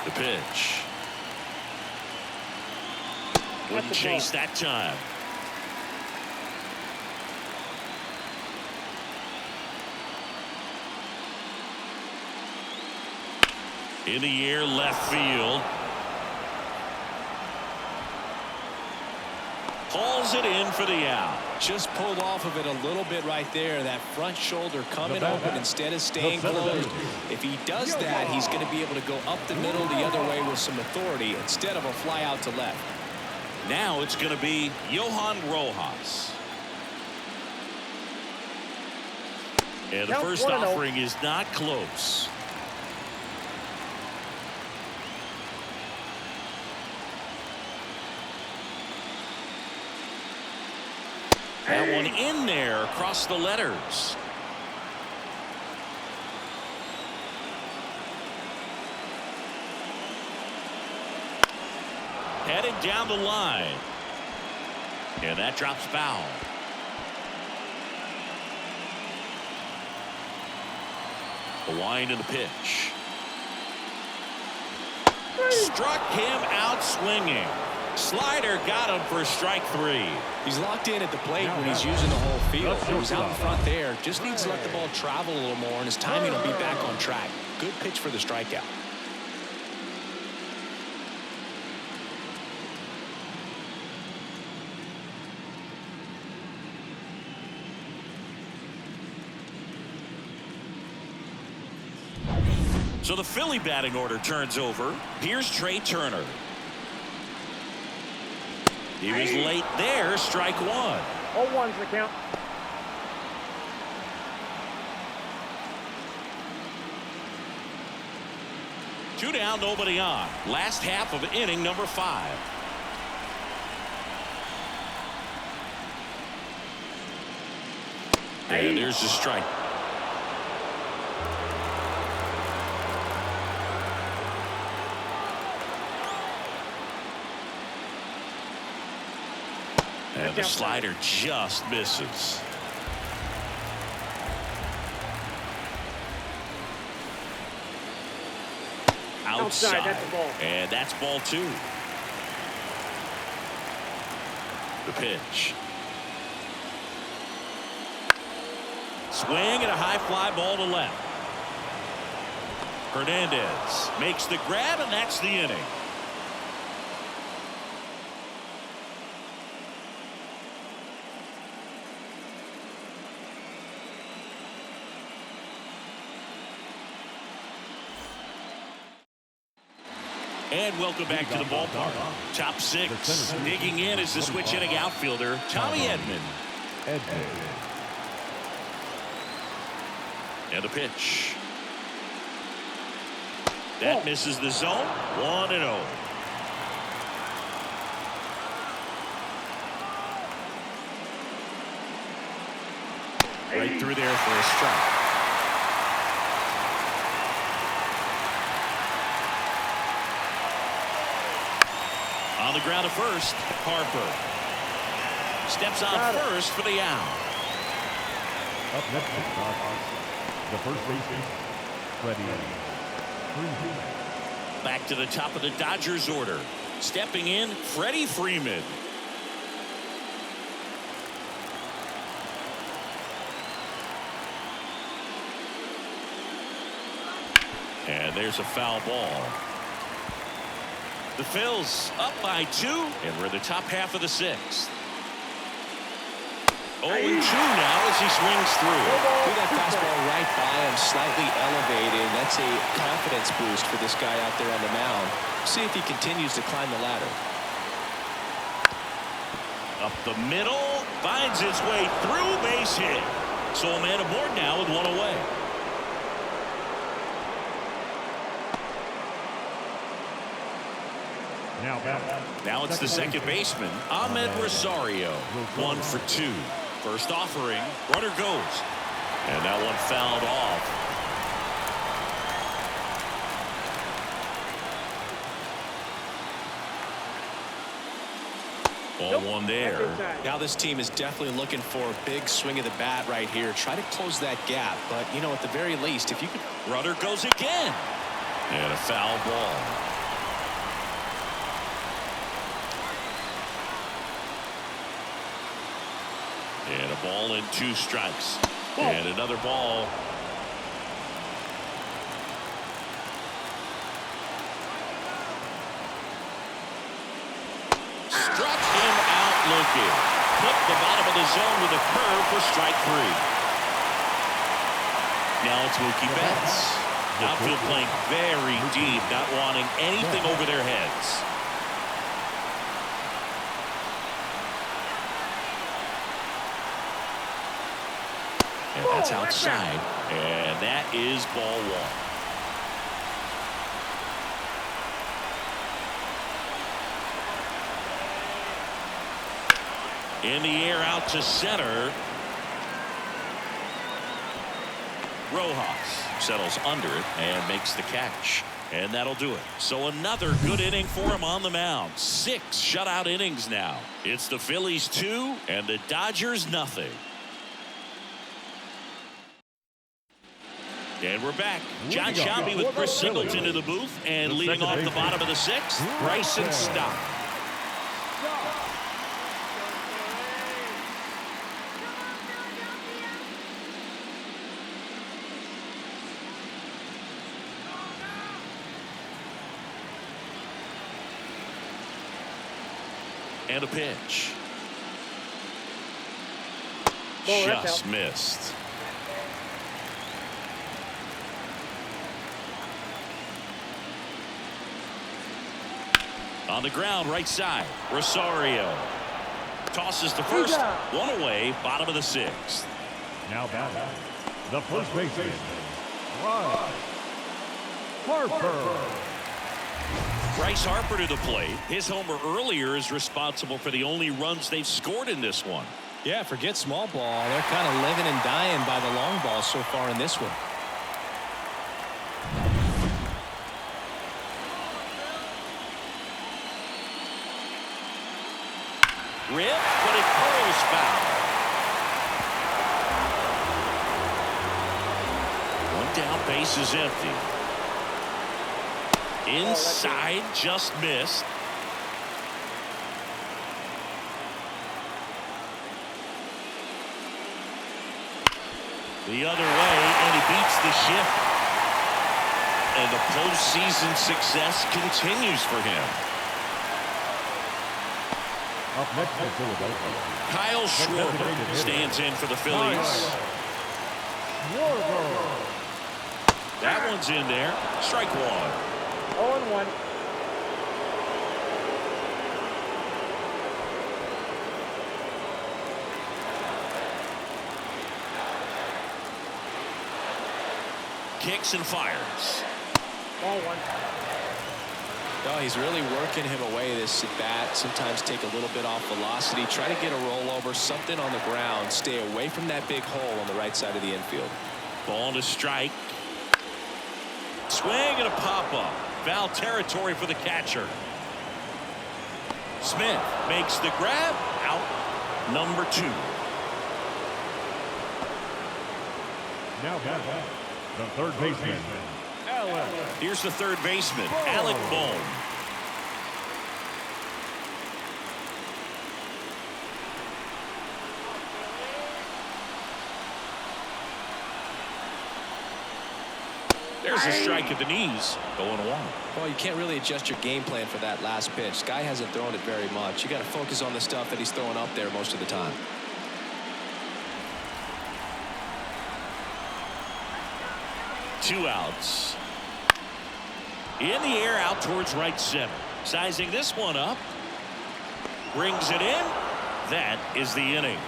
The pitch. Wouldn't chase that time. In the air, left field. Hauls it in for the out. Just pulled off of it a little bit right there. That front shoulder coming open instead of staying closed. If he does that, he's going to be able to go up the middle the other way with some authority instead of a fly out to left. Now it's going to be Johan Rojas. And the first offering is not close. That one in there across the letters. Headed down the line. And that drops foul. The wind and the pitch. Struck him out swinging. Slider got him for strike 3. He's locked in at the plate when he's using the whole field. He was out in front there. Just needs to let the ball travel a little more, and his timing will be back on track. Good pitch for the strikeout. So the Philly batting order turns over. Here's Trey Turner. He was late there. Strike 1. 0-1's the count. Two down, nobody on. Last half of inning number 5. And there's the strike. And the slider just misses. Outside. That's the ball. And that's ball 2. The pitch. Swing and a high fly ball to left. Hernandez makes the grab, and that's the inning. And welcome back to the ballpark. Top six. Digging in is the switch hitting outfielder, Tommy Edman. And a pitch. That misses the zone. 1-0. Right through there for a strike. On the ground at first, Harper steps on first for the out. Up next is the first baseman, Freddie Freeman. Back to the top of the Dodgers order. Stepping in, Freddie Freeman. And there's a foul ball. The Phils up by 2, and we're in the top half of the 6th. 0-2 now as he swings through. Threw that fastball right by him, slightly elevated. That's a confidence boost for this guy out there on the mound. See if he continues to climb the ladder. Up the middle, finds his way through, base hit. So a man aboard now with 1 away. Now it's the second baseman, Ahmed Rosario. 1 for 2. First offering, runner goes. And that one fouled off. Ball 1 there. Now this team is definitely looking for a big swing of the bat right here. Try to close that gap. But, you know, at the very least, if you could... Runner goes again. And a foul ball. And a ball and 2 strikes. And another ball. Struck him out looking. Hit the bottom of the zone with a curve for strike 3. Now it's Mookie Betts. Outfield playing very deep, not wanting anything over their heads. And that's outside. And that is ball 1. In the air out to center. Rojas settles under it and makes the catch. And that'll do it. So another good inning for him on the mound. 6 shutout innings now. It's the Phillies 2 and the Dodgers nothing. And we're back. John Shelby with Chris Singleton to the booth. And leading off the bottom of the 6th, Bryson Stott. And a pitch. Just missed. On the ground, right side, Rosario tosses to first. 1 away, bottom of the 6th. Now batting, the first baseman, Harper. Bryce Harper to the plate. His homer earlier is responsible for the only runs they've scored in this one. Yeah, forget small ball. They're kind of living and dying by the long ball so far in this one. Rip, but it curls foul. 1 down, base is empty. Inside, just missed. The other way, and he beats the shift. And the postseason success continues for him. Up next for Philadelphia, Kyle Schwarber stands in for the Phillies. That one's in there. Strike 1. 0-1. kicks and fires. Ball one. No, he's really working him away this at bat. Sometimes take a little bit off velocity. Try to get a rollover, something on the ground. Stay away from that big hole on the right side of the infield. Ball to strike. Swing and a pop-up. Foul territory for the catcher. Smith makes the grab. Out. Number 2. Now back, the third baseman. Here's the third baseman, Alec Bohm. There's a strike at the knees. 0-1. Well, you can't really adjust your game plan for that last pitch. Guy hasn't thrown it very much. You got to focus on the stuff that he's throwing up there most of the time. Two outs. In the air out towards right center. Sizing this one up. Brings it in. That is the inning.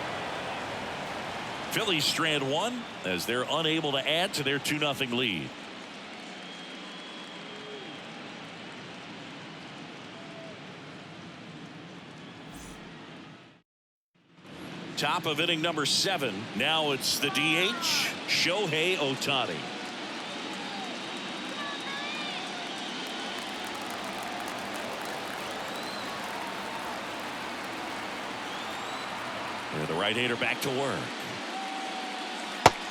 Phillies strand one as they're unable to add to their 2-0 lead. Top of inning number 7. Now it's the DH, Shohei Ohtani. And the right-hander back to work.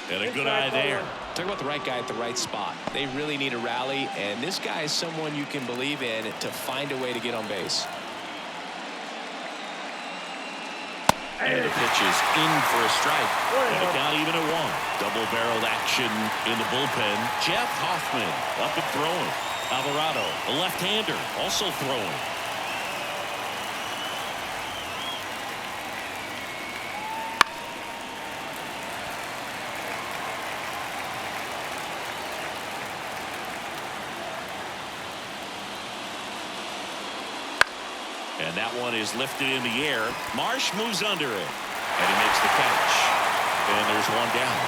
And a good eye there. Talk about the right guy at the right spot. They really need a rally, and this guy is someone you can believe in to find a way to get on base. And the pitch is in for a strike. And a count even at 1. Double-barreled action in the bullpen. Jeff Hoffman up and throwing. Alvarado, a left-hander, also throwing. And that one is lifted in the air. Marsh moves under it. And he makes the catch. And there's one down.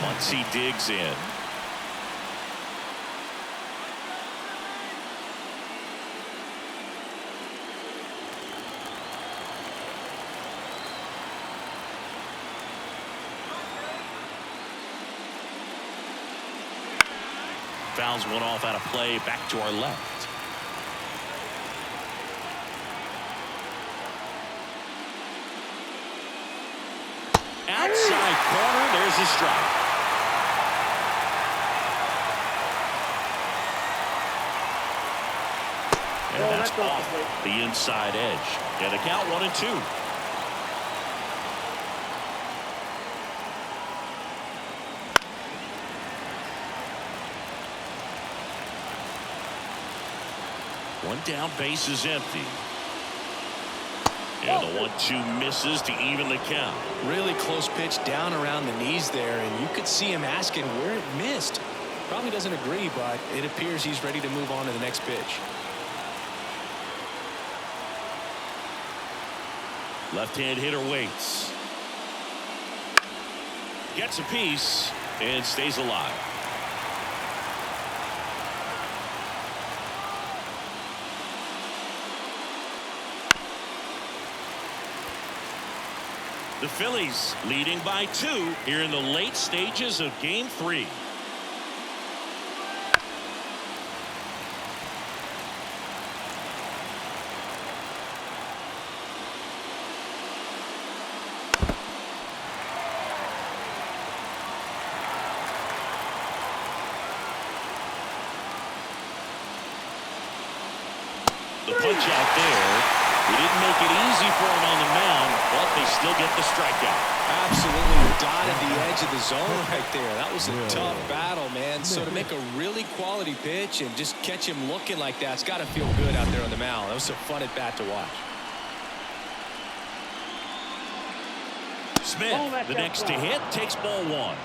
Muncy digs in. Fouls one off out of play, back to our left. Outside corner, there's a strike. And that's off the inside edge. And a count 1-2. One down, base is empty. And the 1-2 misses to even the count. Really close pitch down around the knees there, and you could see him asking where it missed. Probably doesn't agree, but it appears he's ready to move on to the next pitch. Left-hand hitter waits. Gets a piece and stays alive. The Phillies leading by 2 here in the late stages of Game 3. The punch out there. He didn't make it easy for him on the mound, but they still get the strikeout. Absolutely dotted the edge of the zone right there. That was a tough battle, man. So to make a really quality pitch and just catch him looking like that, it's got to feel good out there on the mound. That was a fun at bat to watch. Smith, the next to hit, takes ball 1.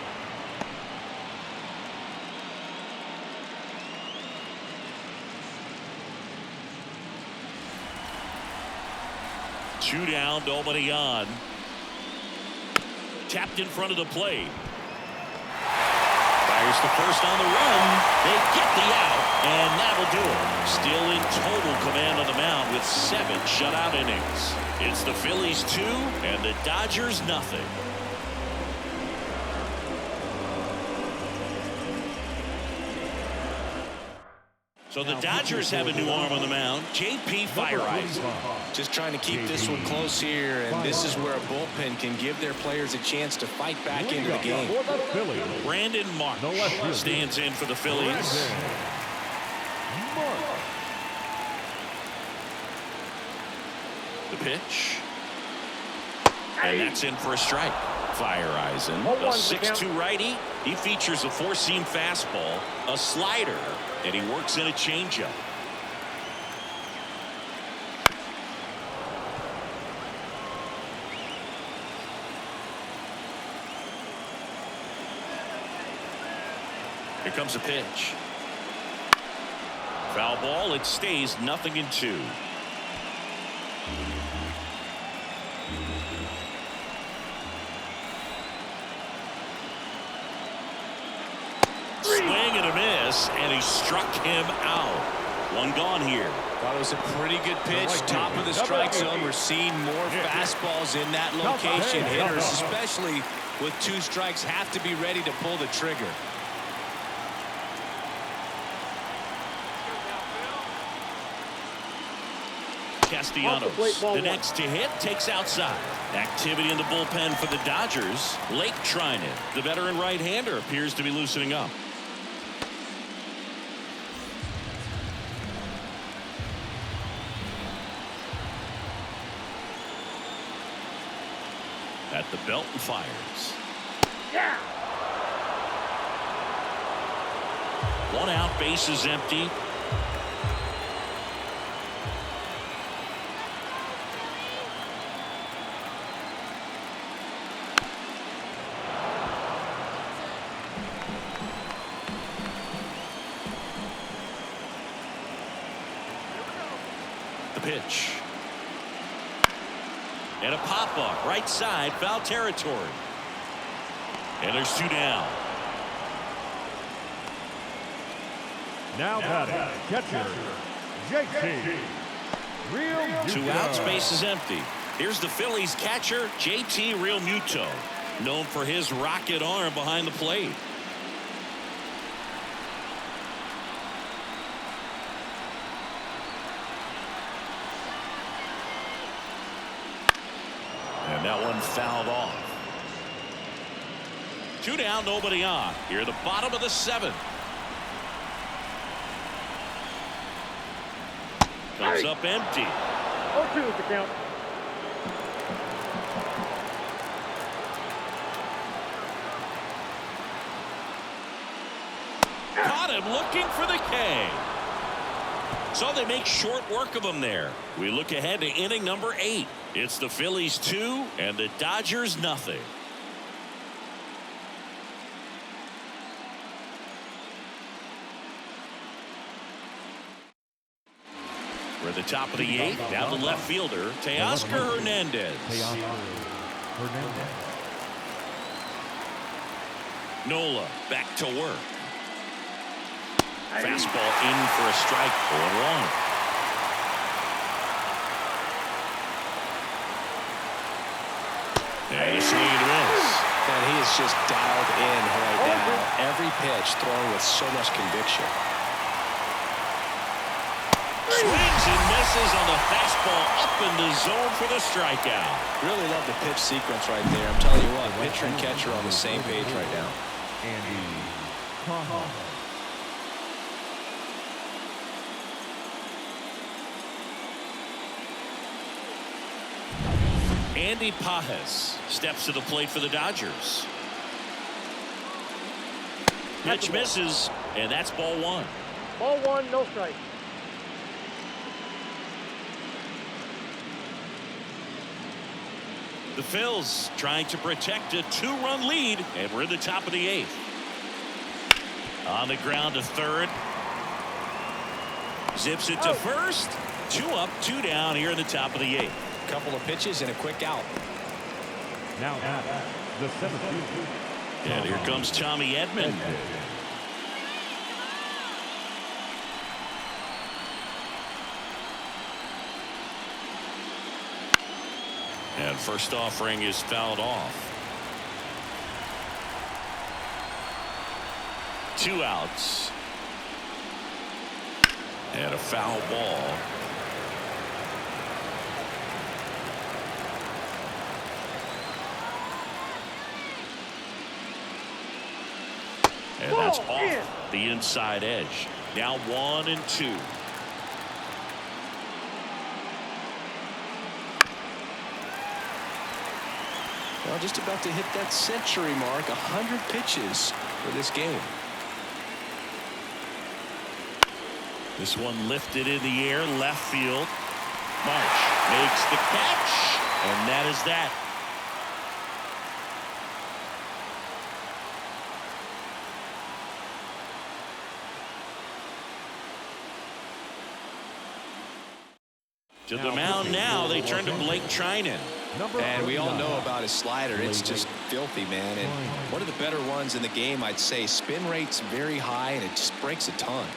Two down, nobody on. Tapped in front of the plate. Fires the first on the run. They get the out, and that'll do it. Still in total command on the mound with 7 shutout innings. It's the Phillies 2 and the Dodgers nothing. So the Dodgers have a new arm on the mound. J.P. Fire-Eyes. Just trying to keep this one close here, and this is where a bullpen can give their players a chance to fight back into the game. Brandon Marsh stands in for the Phillies. The pitch. And that's in for a strike. Fire-Eisen, a 6'2" righty. He features a 4-seam fastball, a slider, and he works in a changeup. Here comes a pitch. Foul ball. It stays 0-2. Swing and a miss, and he struck him out. One gone here. Thought it was a pretty good pitch. Top of the strike zone. We're seeing more fastballs in that location. Hitters, especially with 2 strikes, have to be ready to pull the trigger. Castellanos, the next to hit, takes outside. Activity in the bullpen for the Dodgers. Lake trying it. The veteran right-hander appears to be loosening up. At the belt and fires. Yeah. 1 out, base is empty. The pitch. And a pop-up right side, foul territory. And there's 2 down. Now batting, catcher, JT. 2 outs, base is empty. Here's the Phillies catcher, JT Realmuto, known for his rocket arm behind the plate. And that one fouled off. 2 down, nobody on. Here at the bottom of the 7th. Comes up empty. 0-2 is the count. Caught him looking for the K. So they make short work of him there. We look ahead to inning number 8. It's the Phillies 2 and the Dodgers nothing. We're at the top of the 8th. Now the left fielder, Teoscar Hernandez. Nola back to work. Fastball in for a strike. 0-1. And a swing and a miss. And he is just dialed in right now. Every pitch thrown with so much conviction. Swings and misses on the fastball up in the zone for the strikeout. Really love the pitch sequence right there. I'm telling you what, pitcher and catcher on the same page right now. Andy Pajes steps to the plate for the Dodgers. Pitch misses, and that's ball 1. Ball 1, no strike. The Phils trying to protect a 2-run lead, and we're in the top of the 8th. On the ground to third. Zips it to first. 2 up, 2 down here in the top of the 8th. Couple of pitches and a quick out. Now The 17th. And here comes Tommy Edman. And first offering is fouled off. 2 outs. And a foul ball. And that's off the inside edge. Now 1-2. Well, just about to hit that century mark. 100 pitches for this game. This one lifted in the air, left field. Marsh makes the catch, and that is that. To the mound now, they turn to Blake Trinan. And we all know about his slider. It's just filthy, man. And one of the better ones in the game, I'd say. Spin rate's very high, and it just breaks a ton.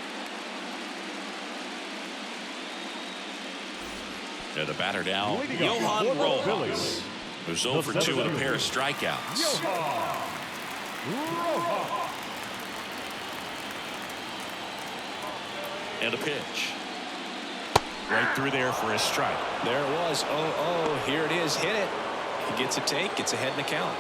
To the batter now, Johan Rojas, who's 0 for 2 with a pair of strikeouts. And a pitch. Right through there for a strike. There it was. Oh, here it is. Hit it. He gets a take. Gets ahead in the count.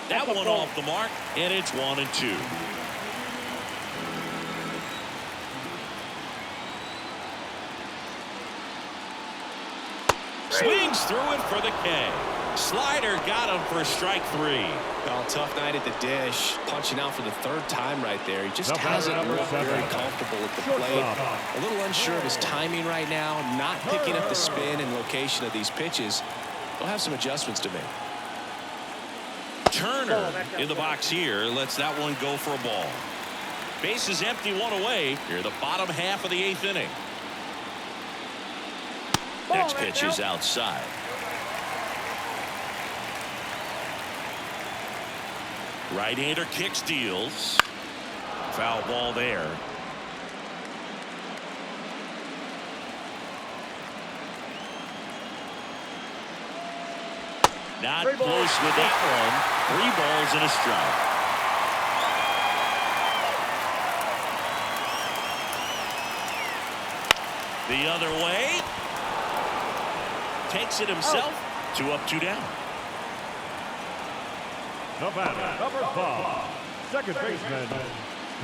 That one off the mark, and it's 1-2. Swings through it for the K. Slider got him for strike 3. Well, tough night at the dish. Punching out for the 3rd time right there. He just hasn't looked very comfortable at the plate. A little unsure of his timing right now. Not picking up the spin and location of these pitches. He'll have some adjustments to make. Turner in the box here lets that one go for a ball. Base is empty, 1 away. Here the bottom half of the 8th inning. Next pitch is outside. Right-hander kicks, deals. Foul ball there. Not close with that one. 3 balls and a strike. The other way. Takes it himself. 2 up, 2 down. The batter, number 5, second baseman,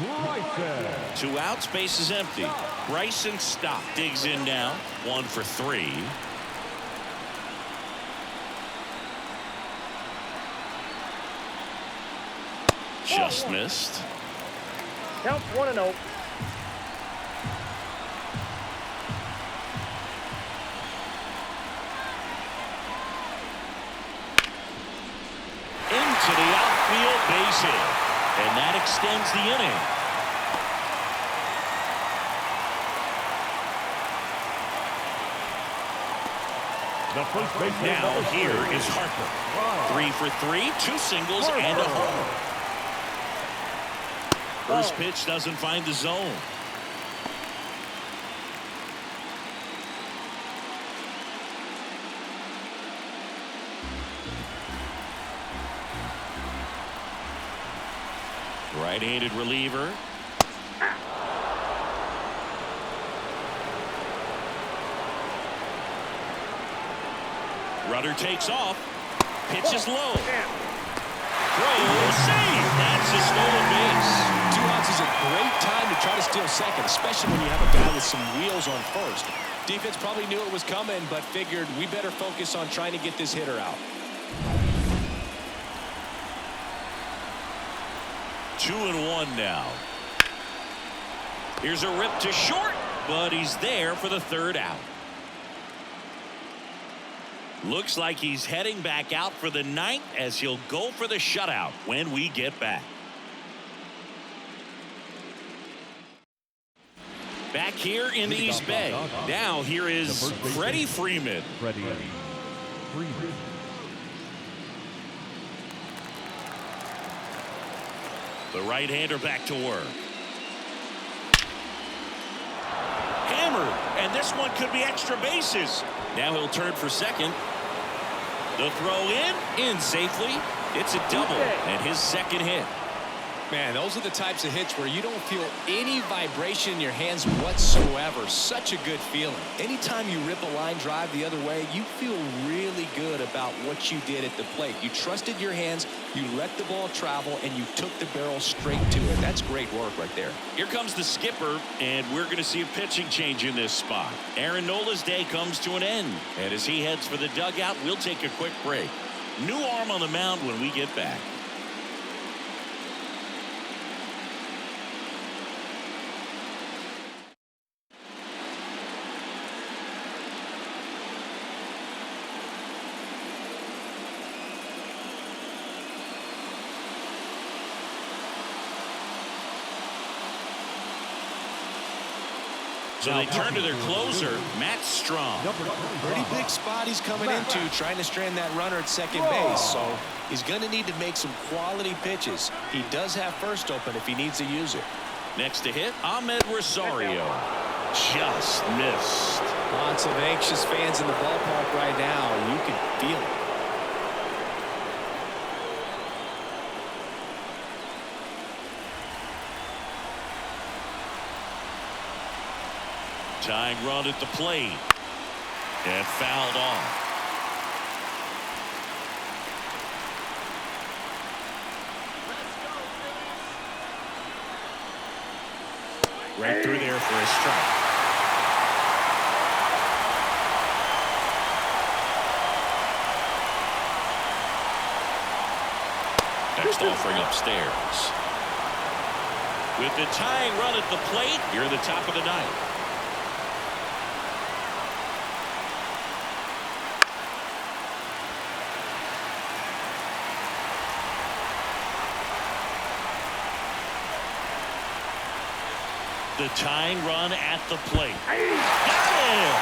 Bryson. 2 outs, base is empty. Bryson stop. Digs in now. 1 for 3. Just missed. Counts 1-0. Into the outfield, base hit. And that extends the inning. The first baseman Now here is Harper. 3 for 3, 2 singles and a home. First pitch doesn't find the zone. Right-handed reliever. Rudder takes off. Pitch is low. Throw, save. That's a stolen base. 2 outs is a great time to try to steal second, especially when you have a guy with some wheels on first. Defense probably knew it was coming, but figured we better focus on trying to get this hitter out. 2-1 now. Here's a rip to short, but he's there for the 3rd out. Looks like he's heading back out for the ninth as he'll go for the shutout when we get back. Back here in the East Bay. Now here is Freddie Freeman. Freddie Freeman. The right-hander back to work. Hammered, and this one could be extra bases. Now he'll turn for second. The throw in safely. It's a double and his second hit. Man, those are the types of hits where you don't feel any vibration in your hands whatsoever. Such a good feeling. Anytime you rip a line drive the other way, you feel really good about what you did at the plate. You trusted your hands, you let the ball travel, and you took the barrel straight to it. That's great work right there. Here comes the skipper, and we're going to see a pitching change in this spot. Aaron Nola's day comes to an end, and as he heads for the dugout, we'll take a quick break. New arm on the mound when we get back. So they turn to their closer, Matt Strong. Pretty big spot he's coming into, trying to strand that runner at second base. So he's going to need to make some quality pitches. He does have first open if he needs to use it. Next to hit, Ahmed Rosario. Just missed. Lots of anxious fans in the ballpark right now. You can feel it. Tying run at the plate. And fouled off. Right through there for a strike. Next offering upstairs. With the tying run at the plate, you're the top of the ninth. The tying run at the plate. Got him!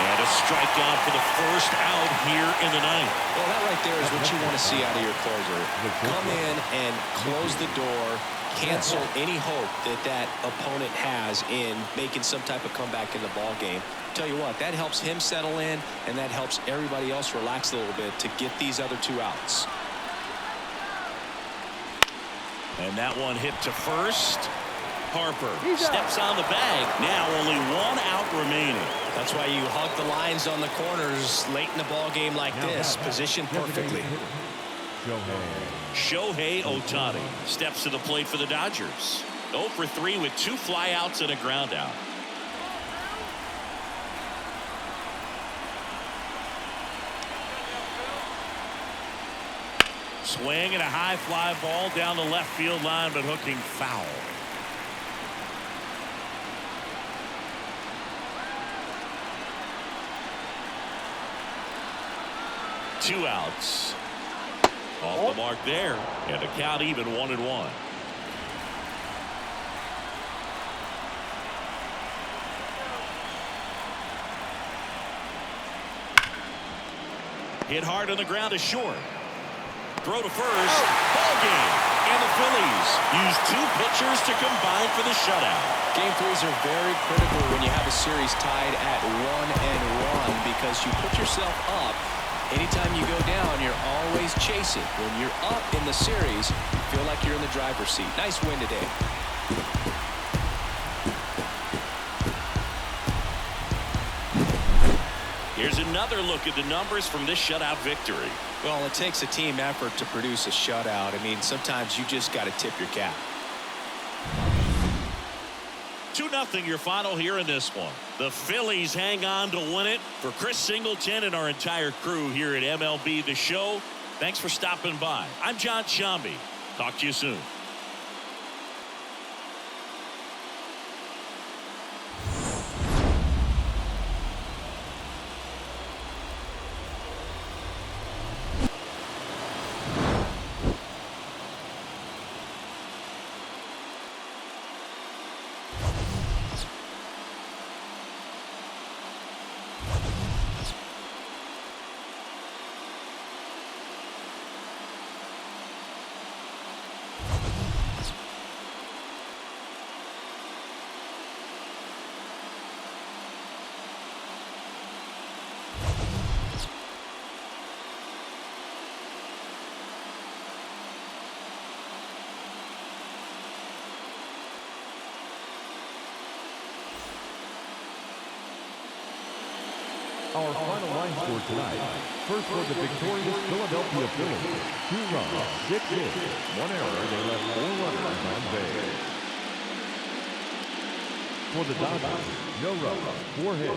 And a strikeout for the first out here in the ninth. Well, that right there is what you want to see out of your closer. Come in and close the door, cancel any hope that that opponent has in making some type of comeback in the ball game. Tell you what, that helps him settle in, and that helps everybody else relax a little bit to get these other two outs. And that one hit to first. Harper steps on the bag. Now only one out remaining. That's why you hug the lines on the corners late in the ball game like this. Positioned perfectly. Shohei Ohtani steps to the plate for the Dodgers. 0 for 3 with 2 flyouts and a ground out. Swing and a high fly ball down the left field line, but hooking foul. Two outs. Off the mark there. And the count even 1-1. Hit hard on the ground to short. Throw to first. Ball game. And the Phillies use 2 pitchers to combine for the shutout. Game 3s are very critical when you have a series tied at 1-1 because you put yourself up. Anytime you go down, you're always chasing. When you're up in the series, you feel like you're in the driver's seat. Nice win today. Here's another look at the numbers from this shutout victory. Well, it takes a team effort to produce a shutout. I mean, sometimes you just got to tip your cap. 2-0 your final here in this one. The Phillies hang on to win it. For Chris Singleton and our entire crew here at MLB The Show, thanks for stopping by. I'm John Shambi. Talk to you soon. Our final line score tonight. First for the victorious Philadelphia Phillies. 2 runs, 6 hits, 1 error. They left 4 runners on base. For the Dodgers, no runs, 4 hits,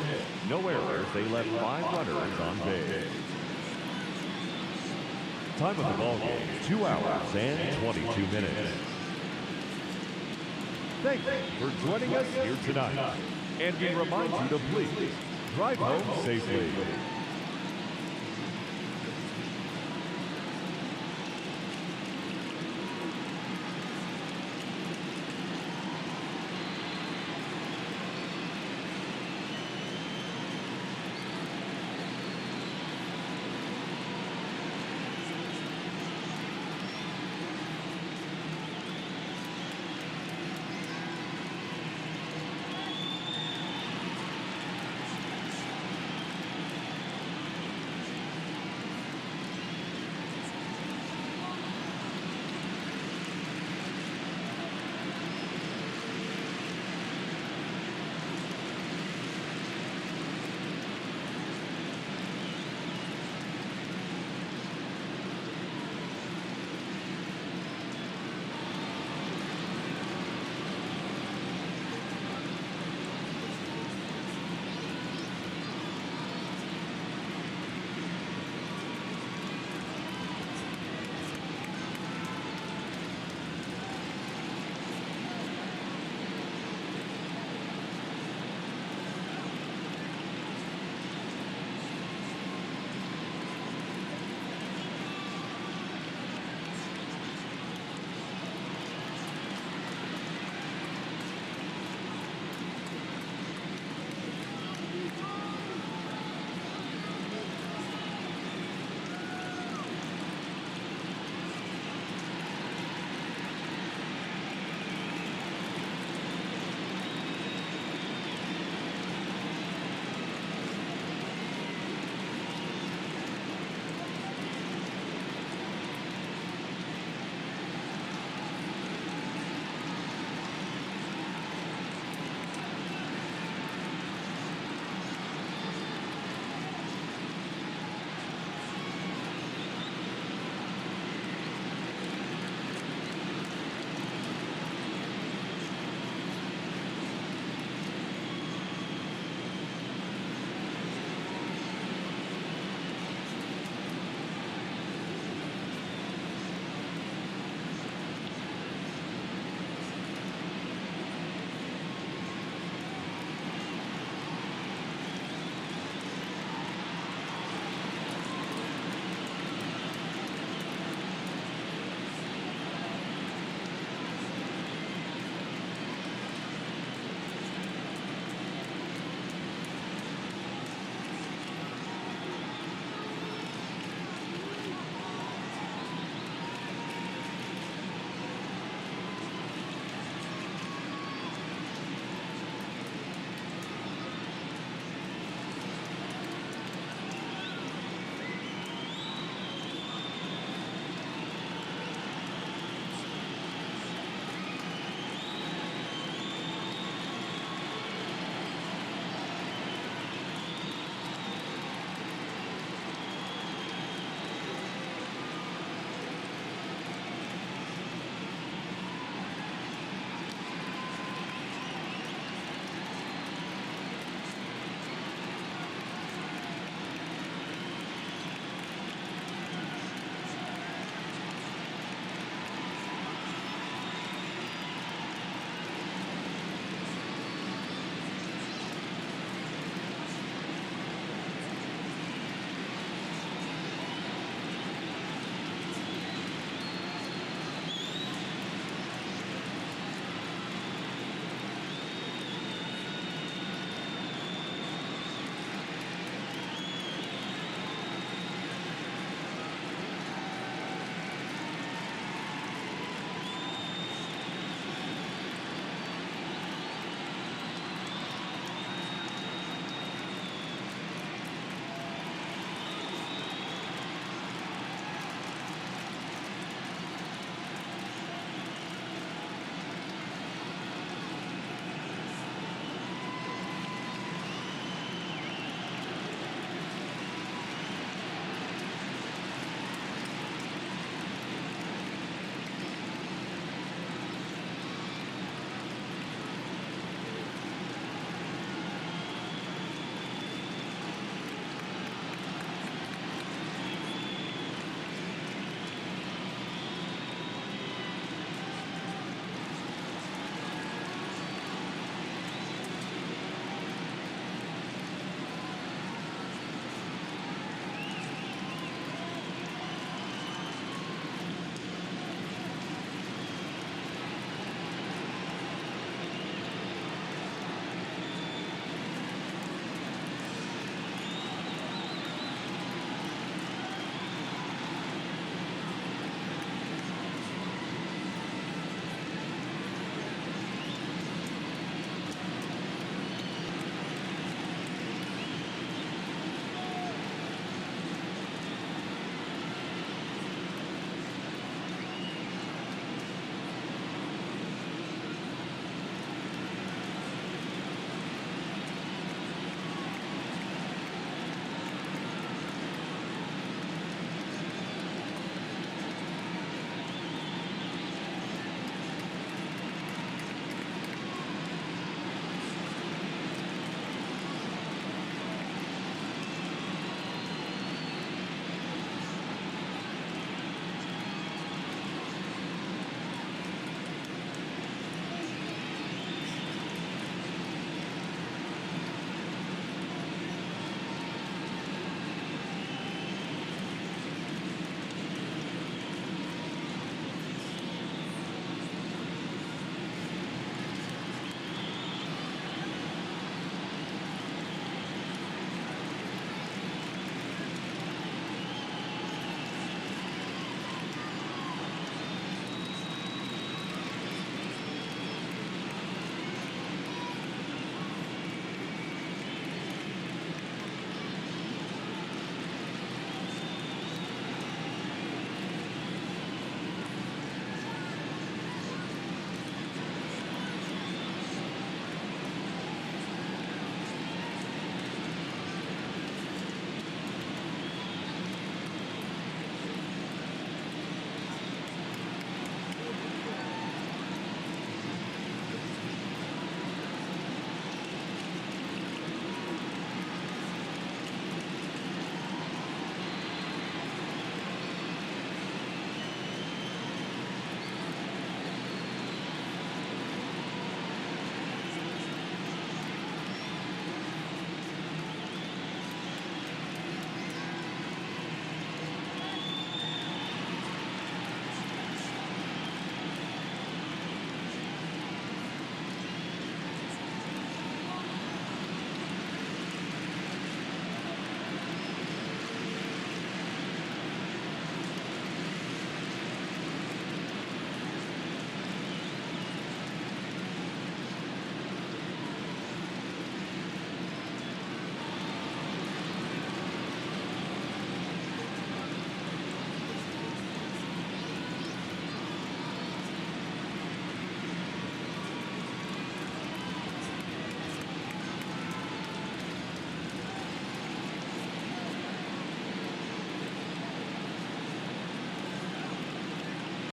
no errors. They left 5 runners on base. Time of the ball game, 2 hours and 22 minutes. Thank you for joining us here tonight. And we remind you to please drive home safely.